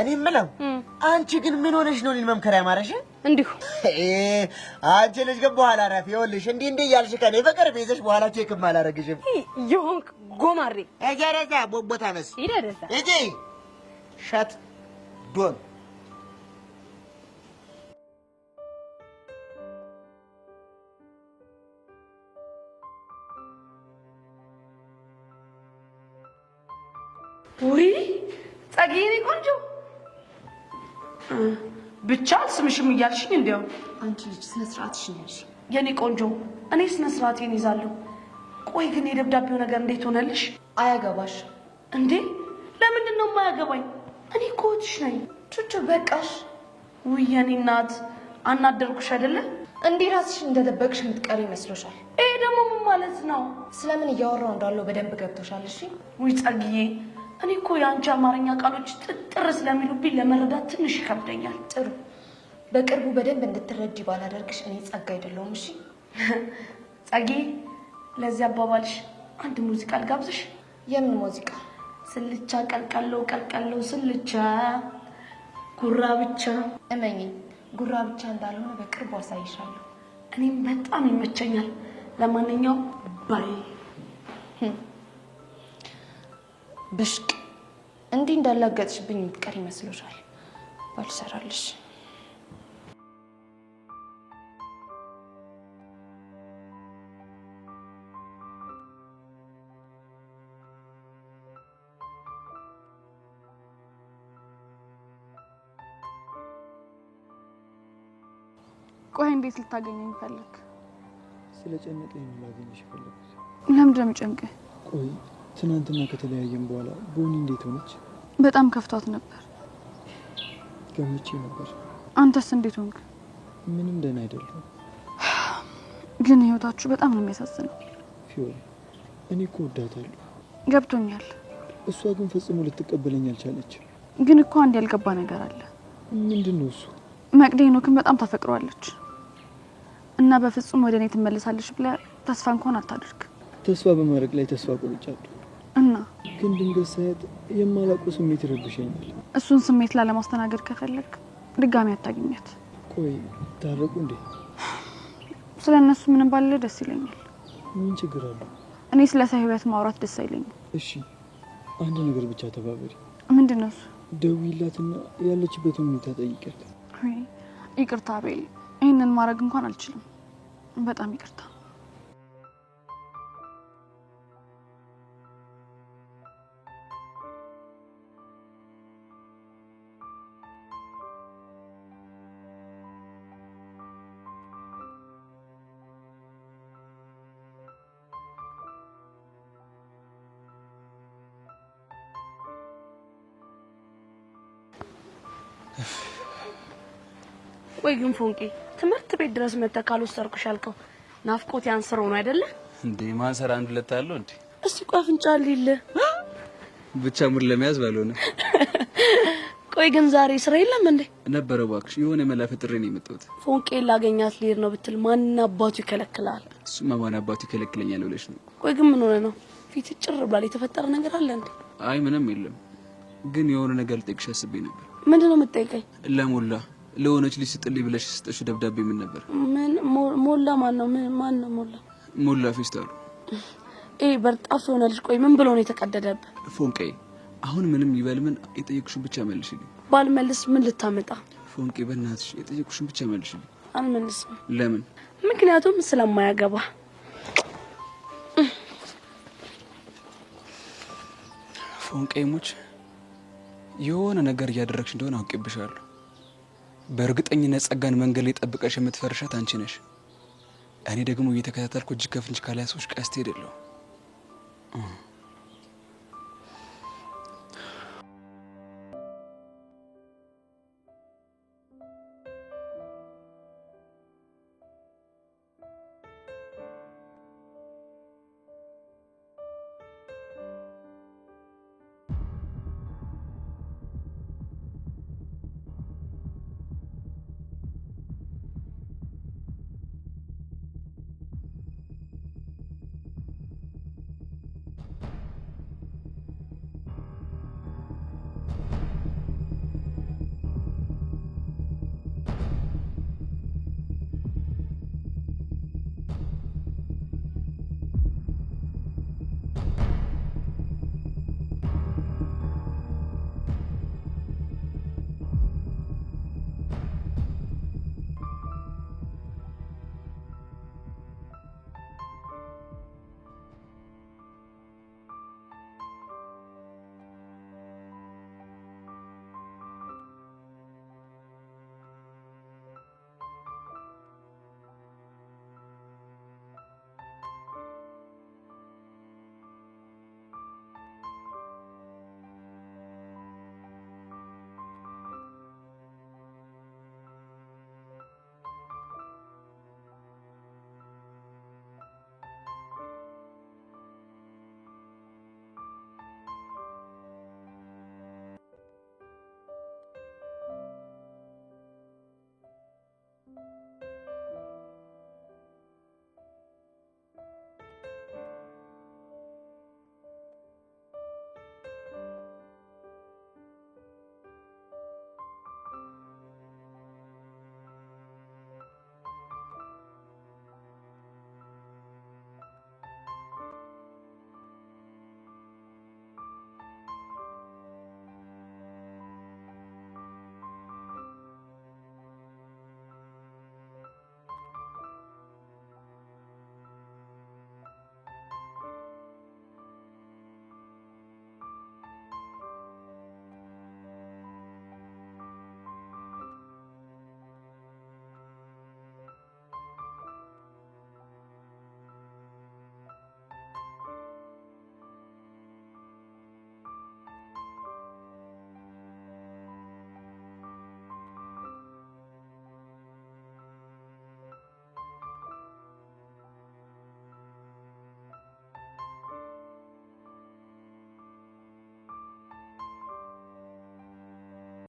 እኔ የምለው አንቺ ግን ምን ሆነሽ ነው እኔን መምከር ያማረሽ? እንዲሁ አንቺ ልጅ ግን በኋላ ረፍ። ይኸውልሽ እንዲህ እያልሽ ከኔ በቅርብ ይዘሽ በኋላ ቼክም አላረግሽም። ይሁንክ ጎማሬ እጀረዛ ቦቦታመስ ይደረዛ እጂ ሸት ዶን ውይ ጸጊዬ ቆንጆ ብቻ ስምሽም እያልሽኝ እንዲያው አንቺ ልጅ ስነ ስርዓትሽን ያዥ። የኔ ቆንጆ እኔ ስነ ስርዓቴን ይዛለሁ። ቆይ ግን የደብዳቤው ነገር እንዴት ሆነልሽ? አያገባሽ እንዴ? ለምንድን ነው የማያገባኝ? እኔ እኮ እህትሽ ነኝ። ቹቹ በቃሽ። ውይ የኔ እናት አናደርኩሽ አይደለ? እንዲህ ራስሽን እንደደበቅሽ የምትቀሪ ይመስሎሻል? ይሄ ደግሞ ምን ማለት ነው? ስለምን እያወራው እንዳለው በደንብ ገብቶሻል? እሺ ውይ ጸግዬ፣ እኔ እኮ የአንቺ አማርኛ ቃሎች ጥጥር ስለሚሉብኝ ለመረዳት ትንሽ ይከብደኛል። ጥሩ፣ በቅርቡ በደንብ እንድትረጂ ባላደርግሽ እኔ ጸጋ አይደለሁም። እሺ ጸግዬ፣ ለዚህ አባባልሽ አንድ ሙዚቃ ልጋብዝሽ። የምን ሙዚቃ? ስልቻ ቀልቀለው ቀልቀለው ስልቻ ጉራ ብቻ። እመኚኝ ጉራ ብቻ እንዳልሆነ በቅርቡ አሳይሻለሁ። እኔም በጣም ይመቸኛል። ለማንኛውም ባይ። ብሽቅ እንዲህ እንዳላገጥሽብኝ የምትቀር ይመስሎሻል? ባልሰራልሽ። ቆይ እንዴት ልታገኘኝ ፈለግ? ስለጨነቀኝ ነው ላገኝሽ ፈለግኩት። ለምንድን ነው የሚጨንቅህ? ቆይ ትናንትና ከተለያየን በኋላ ቦኒ እንዴት ሆነች? በጣም ከፍቷት ነበር። ገምቼ ነበር። አንተስ እንዴት ሆንክ? ምንም ደህና አይደለም። ግን ህይወታችሁ በጣም ነው የሚያሳዝነው። ፊዮሪ፣ እኔ እኮ ወዳታለሁ። ገብቶኛል። እሷ ግን ፈጽሞ ልትቀበለኝ አልቻለችም። ግን እኮ አንድ ያልገባ ነገር አለ። ምንድን ነው እሱ? መቅዲ ሄኖክን በጣም ታፈቅረዋለች እና በፍጹም ወደ እኔ ትመለሳለች ብለህ ተስፋ እንኳን አታድርግ። ተስፋ በማድረግ ላይ ተስፋ ቆርጫለሁ እና ግን ድንገት ሳያት የማላውቀው ስሜት ይረብሸኛል። እሱን ስሜት ላለማስተናገድ ከፈለግ ድጋሚ አታገኛት። ቆይ ታረቁ እንዴ? ስለ እነሱ ምንም ባለ ደስ ይለኛል። ምን ችግር አለው? እኔ ስለ ሰው ህይወት ማውራት ደስ አይለኝም። እሺ አንድ ነገር ብቻ ተባበሪ። ምንድን ነው እሱ? ደውይላትና ያለችበትን ሁኔታ ጠይቂያት። ይቅርታ ቤል፣ ይህንን ማድረግ እንኳን አልችልም። በጣም ይቅርታ። ቆይ ግን ፎንቄ ትምህርት ቤት ድረስ መተህ ካልወሰድኩሽ ያልከው ናፍቆት ያንስረው ነው አይደለ እንዴ? ማንሰራ አንድ ሁለት አለው እንዴ? እስቲ ቆይ አፍንጫ ሊል ብቻ ሙድ ለመያዝ ባልሆነ። ቆይ ግን ዛሬ ስራ የለም እንዴ? ነበረ እባክሽ፣ የሆነ መላ ፈጥሬ ነው የመጣሁት። ፎንቄ ላገኛት ልሄድ ነው ብትል ማን አባቱ ይከለክላል? እሱማ ማን አባቱ ይከለክለኛል ብለሽ ነው? ቆይ ግን ምን ሆነ ነው ፊት ጭር ብሏል? የተፈጠረ ነገር አለ እንዴ? አይ ምንም የለም፣ ግን የሆነ ነገር ልጠይቅሽ አስቤ ነበር። ምንድነው የምትጠይቀኝ? ለሞላ ለሆነች ልጅ ስጥልኝ ብለሽ ስጠሽ ደብዳቤ ምን ነበር? ምን ሞላ? ማን ነው? ማን ነው ሞላ? ሞላ ፌስታሉ። በርጣፍ የሆነ ልጅ። ቆይ ምን ብሎ ነው የተቀደደብህ? ፎንቄ አሁን ምንም ይበል ምን የጠየቅሽን ብቻ መልሽልኝ። ባልመልስ ምን ልታመጣ? ፎንቄ በእናትሽ የጠየቅሽን ብቻ መልሽልኝ። አልመልስም። ለምን? ምክንያቱም ስለማያገባ። ፎንቄ ሙች የሆነ ነገር እያደረግሽ እንደሆነ አውቄብሻለሁ። በእርግጠኝነት ጸጋን መንገድ ላይ ጠብቀሽ የምትፈርሻት አንቺ ነሽ። እኔ ደግሞ እየተከታተልኩ እጅ ከፍንጅ ካልያዝኩሽ ቀስት ሄደለሁ።